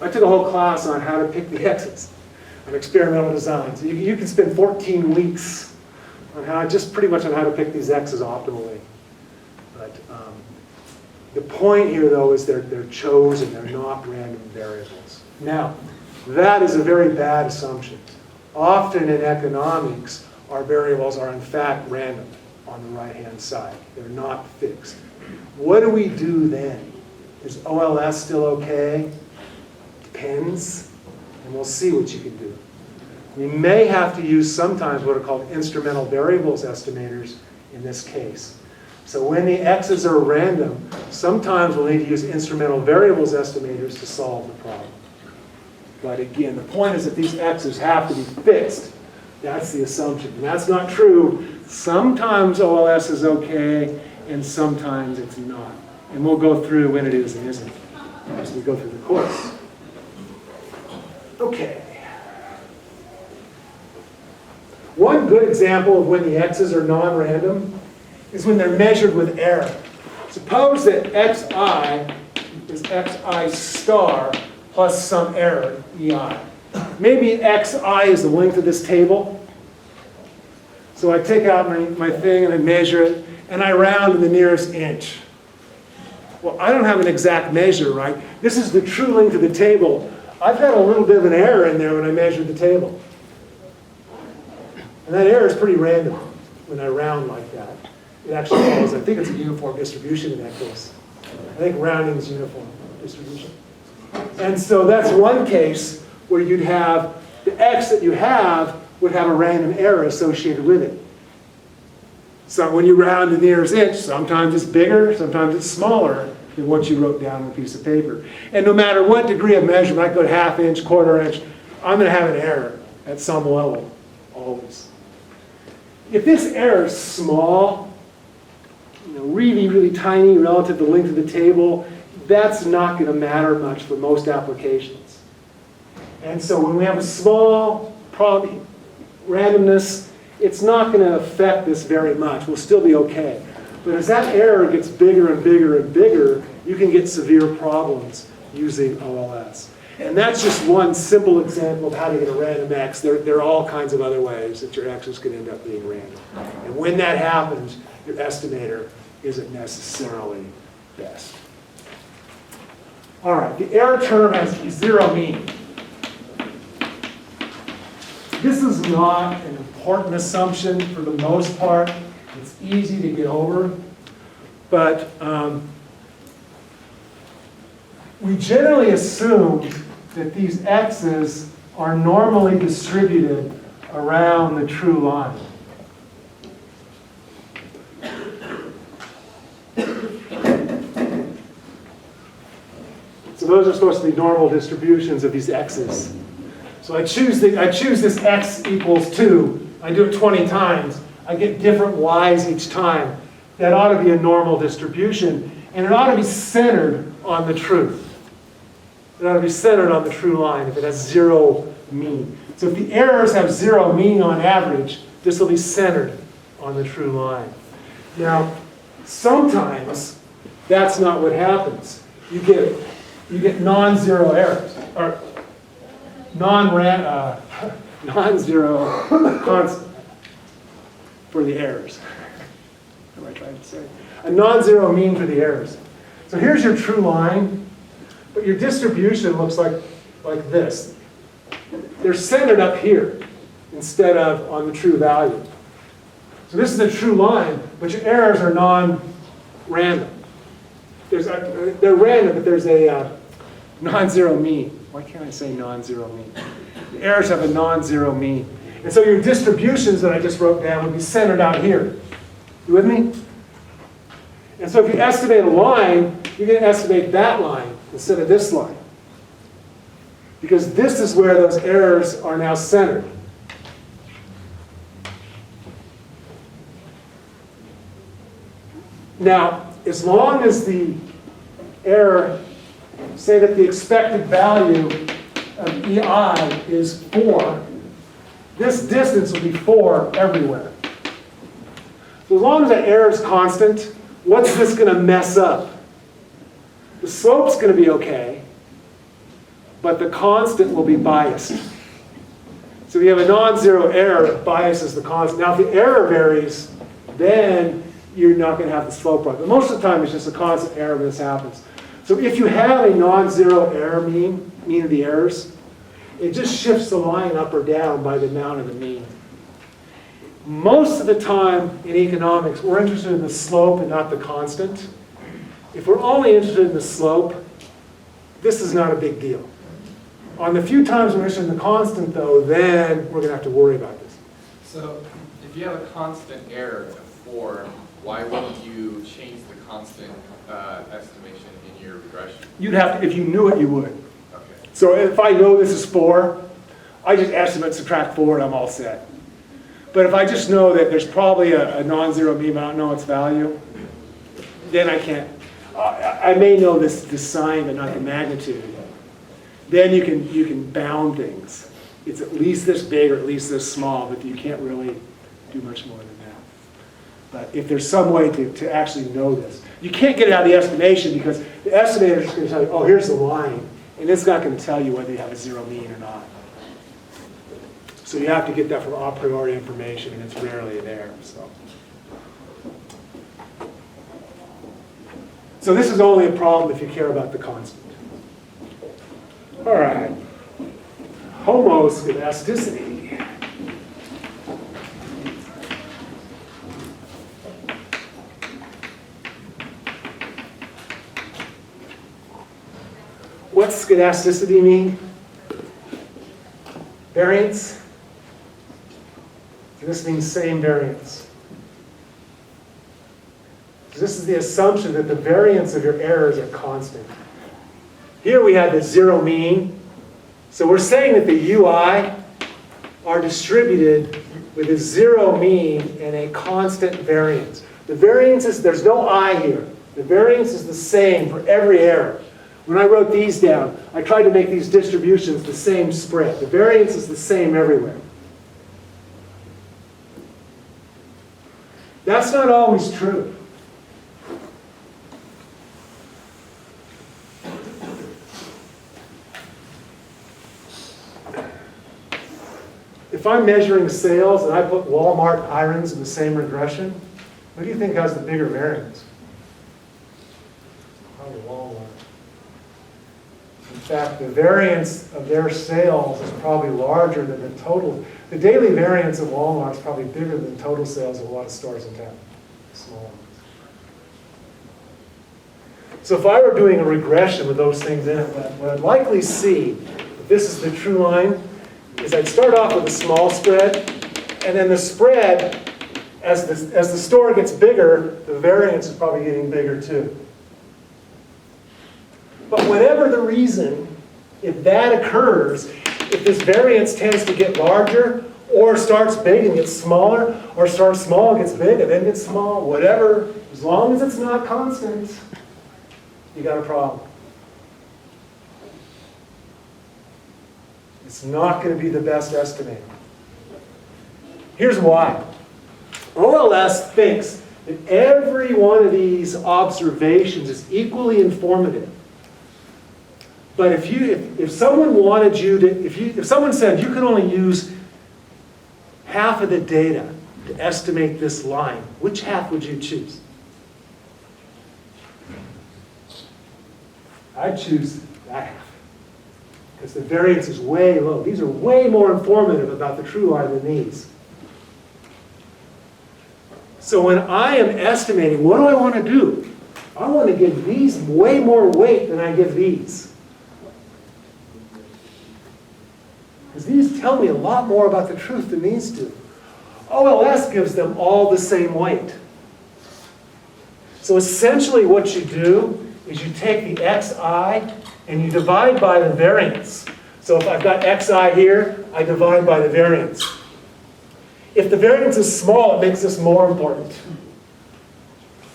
I took a whole class on how to pick the x's on experimental design. So you can spend 14 weeks on pretty much on how to pick these x's optimally. But the point here, though, is they're chosen. They're not random variables. Now, that is a very bad assumption. Often in economics, our variables are in fact random on the right-hand side. They're not fixed. What do we do then? Is OLS still okay? Depends. And we'll see what you can do. We may have to use sometimes what are called instrumental variables estimators in this case. So when the x's are random, sometimes we'll need to use instrumental variables estimators to solve the problem. But again, the point is that these x's have to be fixed. That's the assumption. And that's not true. Sometimes OLS is okay, and sometimes it's not. And we'll go through when it is and isn't as we go through the course. Okay. One good example of when the x's are non-random is when they're measured with error. Suppose that xi is xi star plus some error, ei. Maybe xi is the length of this table. So I take out my thing and I measure it, and I round to the nearest inch. Well, I don't have an exact measure, right? This is the true length of the table. I've had a little bit of an error in there when I measured the table. And that error is pretty random when I round like that. It actually follows, I think it's a uniform distribution in that case. I think rounding is uniform distribution. And so that's one case where you'd have the x that you have would have a random error associated with it. So when you round to the nearest inch, sometimes it's bigger, sometimes it's smaller than what you wrote down on a piece of paper. And no matter what degree of measurement, I go ½ inch, ¼ inch, I'm going to have an error at some level, always. If this error is small, really, really tiny relative to the length of the table, that's not going to matter much for most applications. And so when we have a small problem, randomness, it's not going to affect this very much. We'll still be okay. But as that error gets bigger and bigger and bigger, you can get severe problems using OLS. And that's just one simple example of how to get a random x. There are all kinds of other ways that your x's could end up being random. And when that happens, your estimator isn't necessarily best. All right, the error term has zero meaning. This is not an important assumption for the most part. It's easy to get over. But we generally assume that these x's are normally distributed around the true line. So those are supposed to be normal distributions of these x's. So I choose this x equals 2. I do it 20 times. I get different y's each time. That ought to be a normal distribution. And it ought to be centered on the truth. It ought to be centered on the true line if it has zero mean. So if the errors have zero mean on average, this will be centered on the true line. Now, sometimes that's not what happens. You get non-zero errors. Or non-zero constant for the errors. What am I trying to say? A non-zero mean for the errors. So here's your true line, but your distribution looks like this. They're centered up here instead of on the true value. So this is a true line, but your errors are non-random. They're random, but there's a non-zero mean. Why can't I say non-zero mean? The errors have a non-zero mean. And so your distributions that I just wrote down would be centered out here. You with me? And so if you estimate a line, you're going to estimate that line instead of this line. Because this is where those errors are now centered. Now, as long as the error, say that the expected value of EI is 4, this distance will be 4 everywhere. So as long as that error is constant, what's this going to mess up? The slope's going to be okay, but the constant will be biased. So if you have a non-zero error, it biases the constant. Now if the error varies, then you're not going to have the slope right. But most of the time it's just a constant error when this happens. So if you have a non-zero error mean of the errors, it just shifts the line up or down by the amount of the mean. Most of the time in economics, we're interested in the slope and not the constant. If we're only interested in the slope, this is not a big deal. On the few times we're interested in the constant, though, then we're going to have to worry about this. So if you have a constant error of 4, why wouldn't you change the constant estimation in your regression? You'd have to, if you knew it, you would. Okay. So if I know this is 4, I just estimate, subtract 4, and I'm all set. But if I just know that there's probably a non-zero mean, but I don't know its value, then I can't. I may know this sign, but not the magnitude. Then you can bound things. It's at least this big or at least this small, but you can't really do much more than that. But if there's some way to actually know this. You can't get it out of the estimation because the estimator is just going to tell you, oh, here's the line. And it's not going to tell you whether you have a zero mean or not. So you have to get that from a priori information, and it's rarely there. So this is only a problem if you care about the constant. All right. Homoscedasticity. What's skedasticity mean? Variance. And this means same variance. So this is the assumption that the variance of your errors are constant. Here we had the zero mean. So we're saying that the UI are distributed with a zero mean and a constant variance. The variance is, there's no I here. The variance is the same for every error. When I wrote these down, I tried to make these distributions the same spread. The variance is the same everywhere. That's not always true. If I'm measuring sales and I put Walmart irons in the same regression, what do you think has the bigger variance? Probably Walmart. In fact, the variance of their sales is probably larger than the total. The daily variance of Walmart is probably bigger than the total sales of a lot of stores in town. Small ones. So if I were doing a regression with those things in it, what I'd likely see, if this is the true line, is I'd start off with a small spread, and then the spread, as the store gets bigger, the variance is probably getting bigger too. But whatever the reason, if that occurs, if this variance tends to get larger, or starts big and gets smaller, or starts small and gets big and then gets small, whatever, as long as it's not constant, you got a problem. It's not going to be the best estimator. Here's why. OLS thinks that every one of these observations is equally informative. But if someone wanted you to, if someone said you can only use half of the data to estimate this line, which half would you choose? I'd choose that half. Because the variance is way low. These are way more informative about the true line than these. So when I am estimating, what do I want to do? I want to give these way more weight than I give these. Because these tell me a lot more about the truth than these do. OLS gives them all the same weight. So essentially what you do is you take the xi and you divide by the variance. So if I've got xi here, I divide by the variance. If the variance is small, it makes this more important.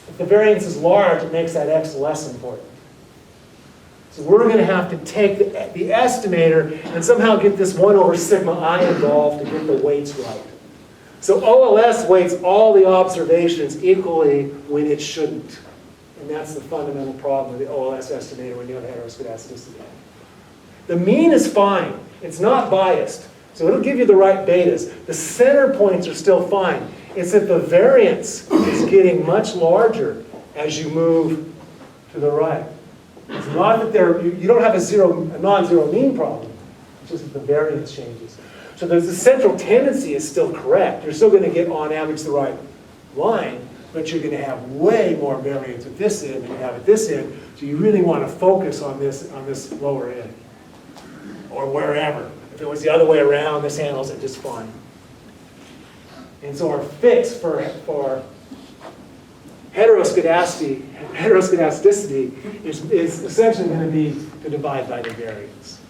If the variance is large, it makes that x less important. So we're going to have to take the estimator and somehow get this 1 over sigma I involved to get the weights right. So OLS weights all the observations equally when it shouldn't. And that's the fundamental problem with the OLS estimator when you have heteroscedasticity. The mean is fine. It's not biased. So it'll give you the right betas. The center points are still fine. It's that the variance is getting much larger as you move to the right. It's not that you don't have a non-zero mean problem. It's just that the variance changes. So the central tendency is still correct. You're still going to get, on average, the right line, but you're going to have way more variance at this end than you have at this end. So you really want to focus on this lower end, or wherever. If it was the other way around, this handles it just fine. And so our fix for heteroscedasticity is essentially going to be to divide by the variance.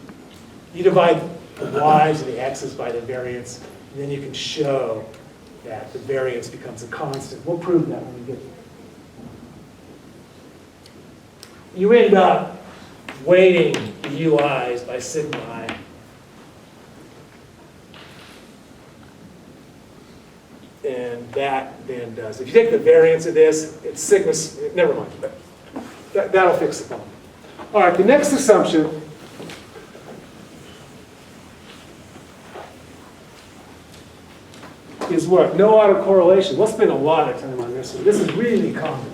You divide the y's and the x's by the variance, and then you can show that the variance becomes a constant. We'll prove that when we get there. You end up weighting the ui's by sigma I. And that then does. If you take the variance of this, it's sigma, never mind. That'll fix the problem. All right, the next assumption is what? No autocorrelation. We'll spend a lot of time on this one. This is really common.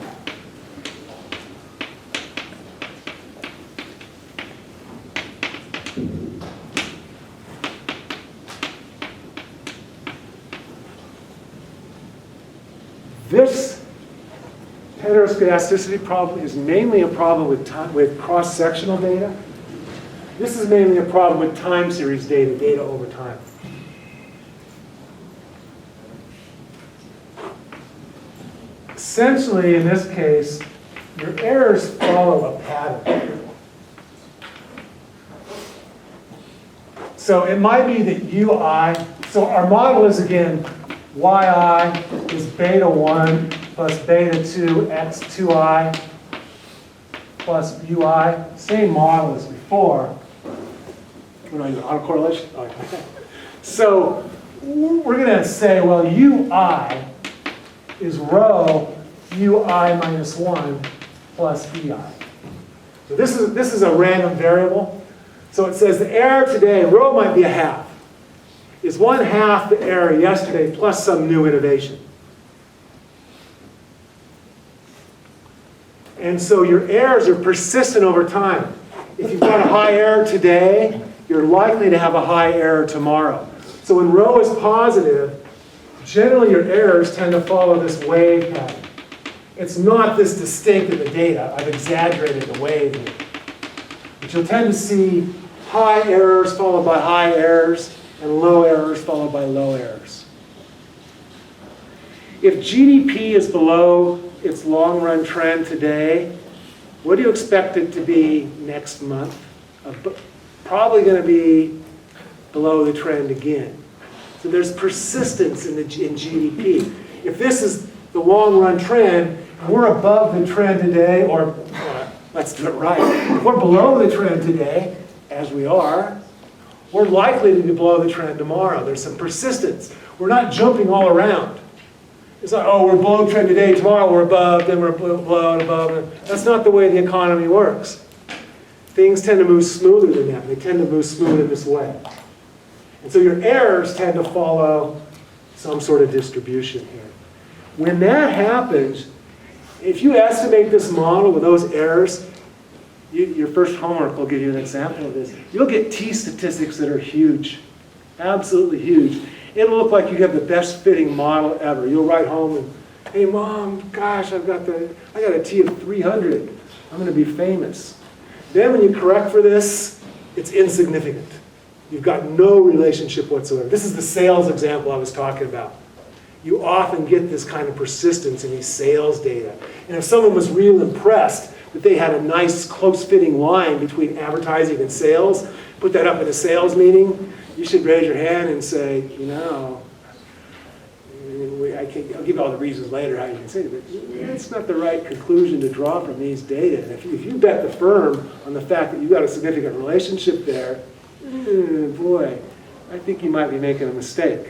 This heteroscedasticity problem is mainly a problem with cross-sectional data. This is mainly a problem with time series data, data over time. Essentially, in this case, your errors follow a pattern. So it might be that ui, so our model is again, yi is beta 1 plus beta 2 x 2i plus ui. Same model as before. What do I use? Autocorrelation? Okay. So we're going to say, well, ui is rho ui minus 1 plus bi. So this is a random variable. So it says the error today, rho might be a half, is 1/2 the error yesterday plus some new innovation. And so your errors are persistent over time. If you've got a high error today, you're likely to have a high error tomorrow. So when rho is positive, generally your errors tend to follow this wave pattern. It's not this distinct in the data. I've exaggerated the wave here. But you'll tend to see high errors followed by high errors, and low errors followed by low errors. If GDP is below its long-run trend today, what do you expect it to be next month? Probably going to be below the trend again. So there's persistence in GDP. If this is the long-run trend, we're above the trend today, or let's do it right. If we're below the trend today, as we are, we're likely to be below the trend tomorrow. There's some persistence. We're not jumping all around. It's not, oh, we're below trend today, tomorrow we're above, then we're below and above. That's not the way the economy works. things tend to move smoother than that. They tend to move smooth in this way. And so your errors tend to follow some sort of distribution here. When that happens, if you estimate this model with those errors, your first homework will give you an example of this. You'll get t-statistics that are huge, absolutely huge. It'll look like you have the best fitting model ever. You'll write home and, hey mom, gosh, I got a t of 300. I'm going to be famous. Then when you correct for this, it's insignificant. You've got no relationship whatsoever. This is the sales example I was talking about. You often get this kind of persistence in these sales data. And if someone was real impressed that they had a nice close-fitting line between advertising and sales, put that up at a sales meeting, you should raise your hand and say, you know, I'll give you all the reasons later how you can say it, but that's not the right conclusion to draw from these data. And if you bet the firm on the fact that you've got a significant relationship there, boy, I think you might be making a mistake.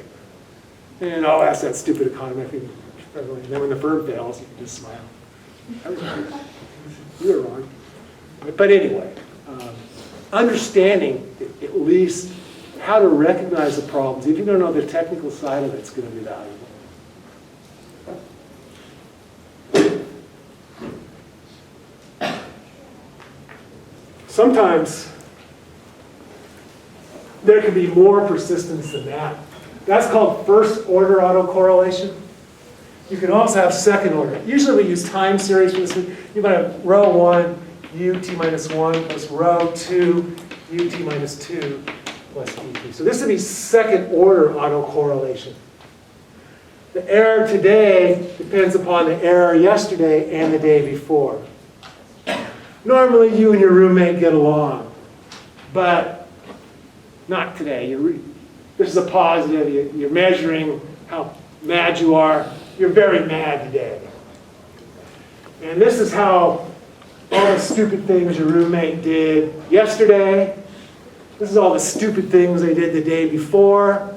And oh, that's that stupid econometric. And then when the firm fails, you can just smile. You were wrong. But anyway, understanding at least how to recognize the problems, if you don't know the technical side of it, it's going to be valuable. Sometimes there can be more persistence than that. That's called first order autocorrelation. You can also have second order. Usually we use time series for this. You might have row 1, ut minus 1 plus row 2, ut minus 2 plus et. So this would be second order autocorrelation. The error today depends upon the error yesterday and the day before. Normally you and your roommate get along, but not today. This is a positive. You're measuring how mad you are. You're very mad today. And this is how all the stupid things your roommate did yesterday. This is all the stupid things they did the day before.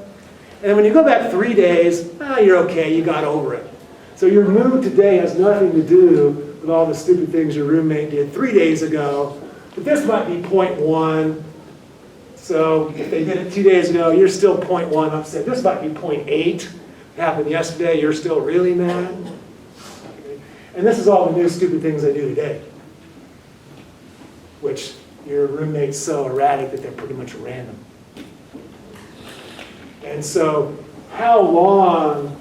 And when you go back 3 days, you're okay, you got over it. So your mood today has nothing to do with all the stupid things your roommate did 3 days ago. But this might be 0.1. So if they did it 2 days ago, you're still 0.1 upset. This might be 0.8. Happened yesterday, you're still really mad. Okay. And this is all the new stupid things they do today, which your roommate's so erratic that they're pretty much random. And so how long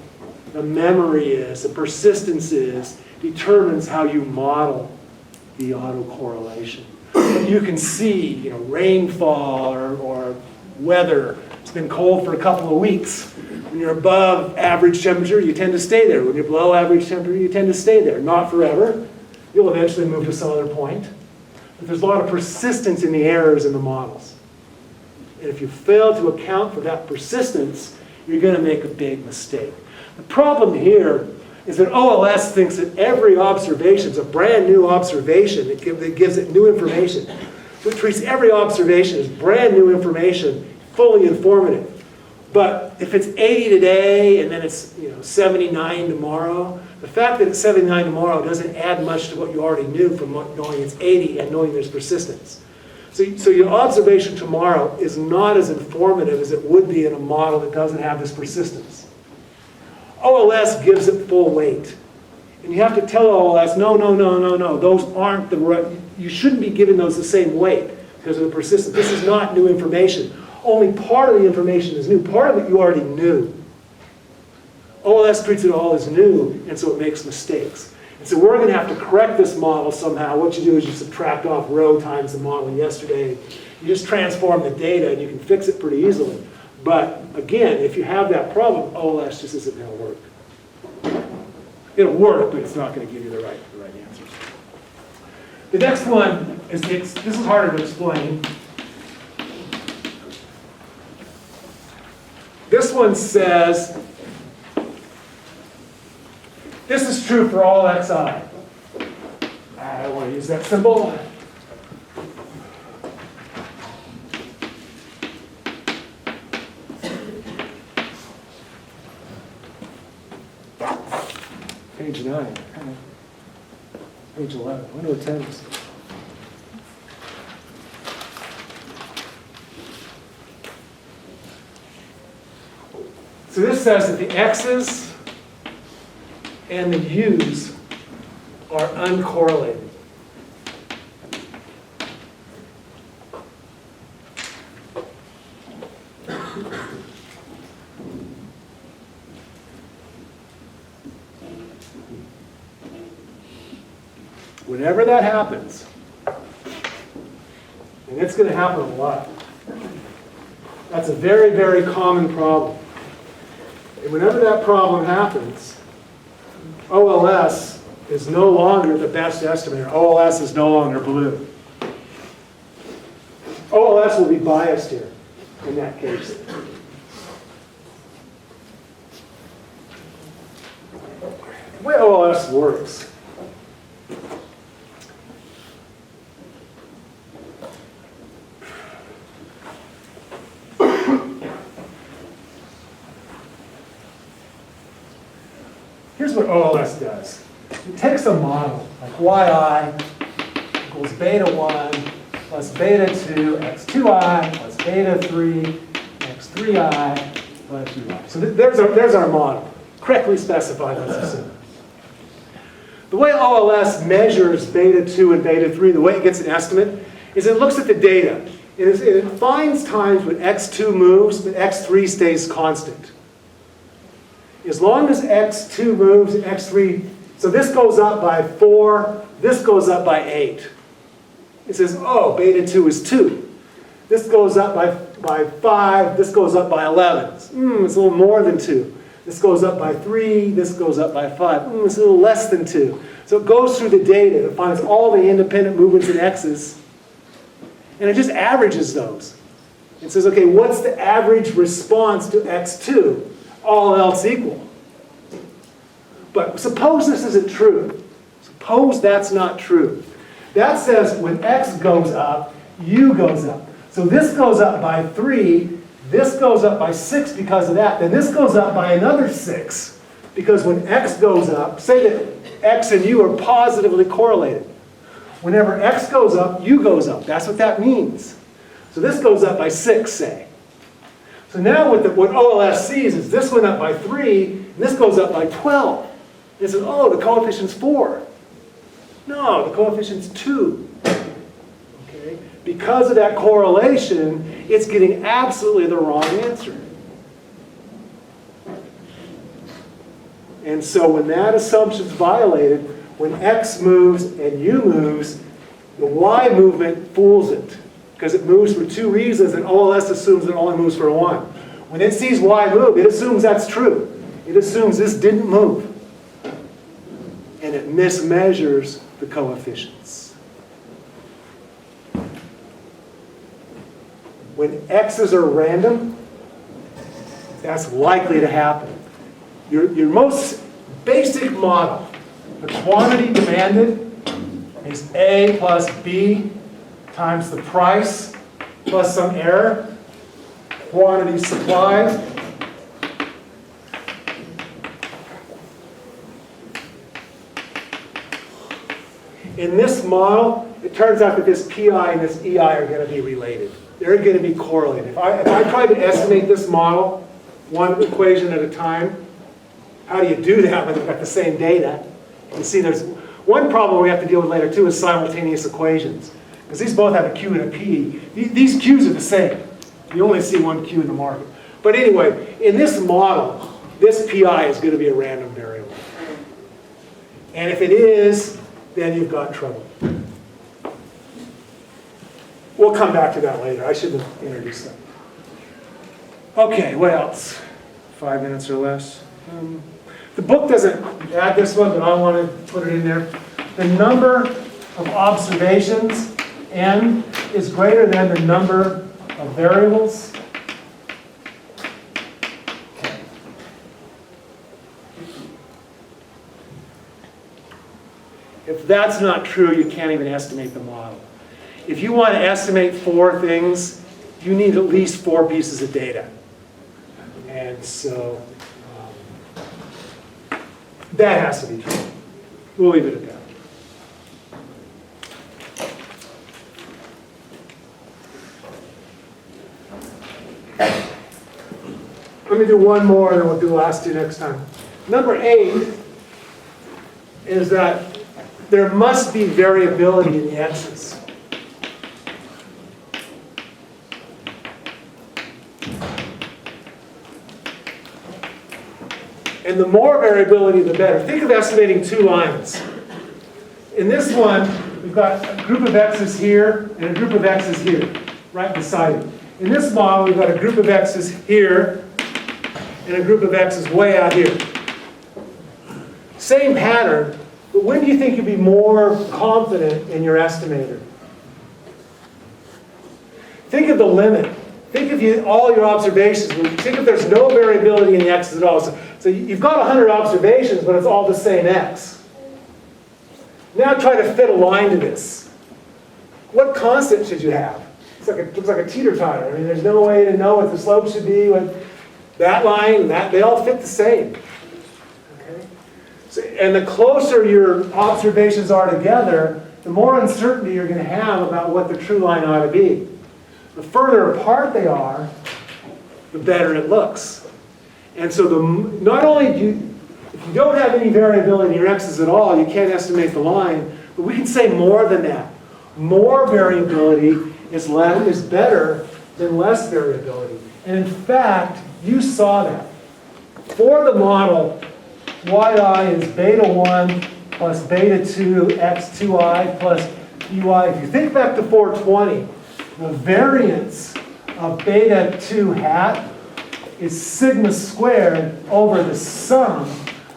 the memory is, the persistence is, determines how you model the autocorrelation. You can see, rainfall or weather. It's been cold for a couple of weeks. When you're above average temperature, you tend to stay there. When you're below average temperature, you tend to stay there. Not forever. You'll eventually move to some other point. But there's a lot of persistence in the errors in the models. And if you fail to account for that persistence, you're going to make a big mistake. The problem here is that OLS thinks that every observation is a brand new observation that gives it new information. So it treats every observation as brand new information, fully informative. But if it's 80 today and then it's 79 tomorrow, the fact that it's 79 tomorrow doesn't add much to what you already knew from knowing it's 80 and knowing there's persistence. So your observation tomorrow is not as informative as it would be in a model that doesn't have this persistence. OLS gives it full weight. And you have to tell OLS, no, those aren't the right, you shouldn't be giving those the same weight because of the persistence. This is not new information. Only part of the information is new. Part of it you already knew. OLS treats it all as new, and so it makes mistakes. And so we're going to have to correct this model somehow. What you do is you subtract off row times the model yesterday. You just transform the data, and you can fix it pretty easily. But again, if you have that problem, OLS just isn't going to work. It'll work, but it's not going to give you the right answers. The next one is, this is harder to explain. This one says, this is true for all xi. I don't want to use that symbol. Page 9. Page 11. When do attend this? So this says that the x's and the u's are uncorrelated. Whenever that happens, and it's going to happen a lot, that's a very, very common problem. And whenever that problem happens, OLS is no longer the best estimator. OLS is no longer blue. OLS will be biased here in that case. The way OLS works here's what OLS does. It takes a model, like yi equals beta 1 plus beta 2 x2i plus beta 3 x3i plus ui. So there's our model, correctly specified, let's assume. The way OLS measures beta 2 and beta 3, the way it gets an estimate, is it looks at the data. It finds times when x2 moves, but x3 stays constant. As long as x2 moves and x3, so this goes up by 4, this goes up by 8. It says, oh, beta 2 is 2. This goes up by 5, this goes up by 11. It's a little more than 2. This goes up by 3, this goes up by 5. It's a little less than 2. So it goes through the data, it finds all the independent movements in x's, and it just averages those. It says, okay, what's the average response to x2? All else equal. But suppose this isn't true. Suppose that's not true. That says when x goes up, u goes up. So this goes up by 3, this goes up by 6 because of that, then this goes up by another 6. Because when x goes up, say that x and u are positively correlated. Whenever x goes up, u goes up. That's what that means. So this goes up by 6, say. So now what OLS sees is this went up by 3, and this goes up by 12. It says, oh, the coefficient's 4. No, the coefficient's 2. Okay? Because of that correlation, it's getting absolutely the wrong answer. And so when that assumption's violated, when x moves and u moves, the y movement fools it. Because it moves for 2 reasons, and OLS assumes it only moves for 1. When it sees y move, it assumes that's true. It assumes this didn't move. And it mismeasures the coefficients. When x's are random, that's likely to happen. Your most basic model, the quantity demanded is A plus B times the price plus some error, quantity supplied. In this model, it turns out that this PI and this EI are going to be related. They're going to be correlated. If I try to estimate this model, one equation at a time, how do you do that when you've got the same data? You see, there's one problem we have to deal with later too is simultaneous equations. Because these both have a Q and a P. These Q's are the same. You only see one Q in the market. But anyway, in this model, this PI is going to be a random variable. And if it is, then you've got trouble. We'll come back to that later. I shouldn't have introduced that. Okay, what else? 5 minutes or less. The book doesn't add this one, but I want to put it in there. The number of observations, n, is greater than the number of variables. Okay. If that's not true, you can't even estimate the model. If you want to estimate 4 things, you need at least 4 pieces of data. And so that has to be true. We'll leave it at that. Let me do one more and then we'll do the last two next time. Number 8 is that there must be variability in the x's. And the more variability, the better. Think of estimating 2 lines. In this one, we've got a group of x's here and a group of x's here, right beside it. In this model, we've got a group of x's here and a group of x's way out here. Same pattern, but when do you think you'd be more confident in your estimator? Think of the limit. Think of all your observations. Think if there's no variability in the x's at all. So you've got 100 observations, but it's all the same x. Now try to fit a line to this. What constant should you have? It looks like a teeter-totter. I mean, there's no way to know what the slope should be. That line, they all fit the same. Okay? So, and the closer your observations are together, the more uncertainty you're going to have about what the true line ought to be. The further apart they are, the better it looks. And so not only do you, if you don't have any variability in your x's at all, you can't estimate the line, but we can say more than that. More variability is better than less variability. And in fact, you saw that. For the model, yi is beta 1 plus beta 2 x2i plus ey. If you think back to 420, the variance of beta 2 hat is sigma squared over the sum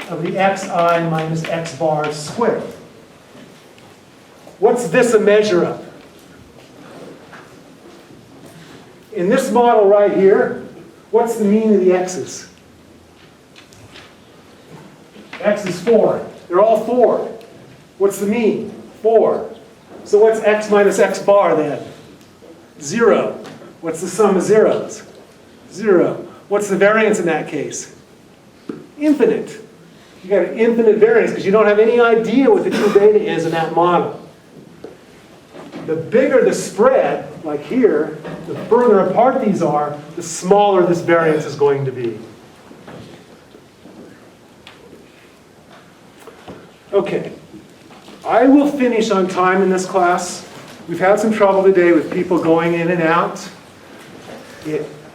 of the xi minus x bar squared. What's this a measure of? In this model right here, what's the mean of the x's? X is 4. They're all 4. What's the mean? 4. So what's x minus x bar then? 0. What's the sum of zeros? 0. What's the variance in that case? Infinite. You got an infinite variance because you don't have any idea what the true beta is in that model. The bigger the spread, like here, the further apart these are, the smaller this variance is going to be. Okay. I will finish on time in this class. We've had some trouble today with people going in and out.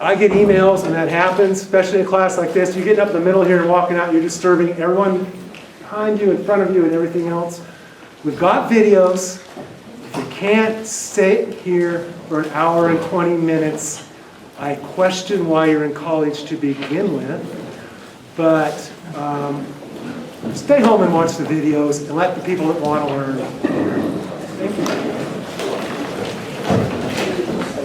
I get emails and that happens, especially in a class like this. You're getting up in the middle here and walking out, you're disturbing everyone behind you, in front of you, and everything else. We've got videos. If you can't stay here for an hour and 20 minutes, I question why you're in college to begin with. But stay home and watch the videos and let the people that want to learn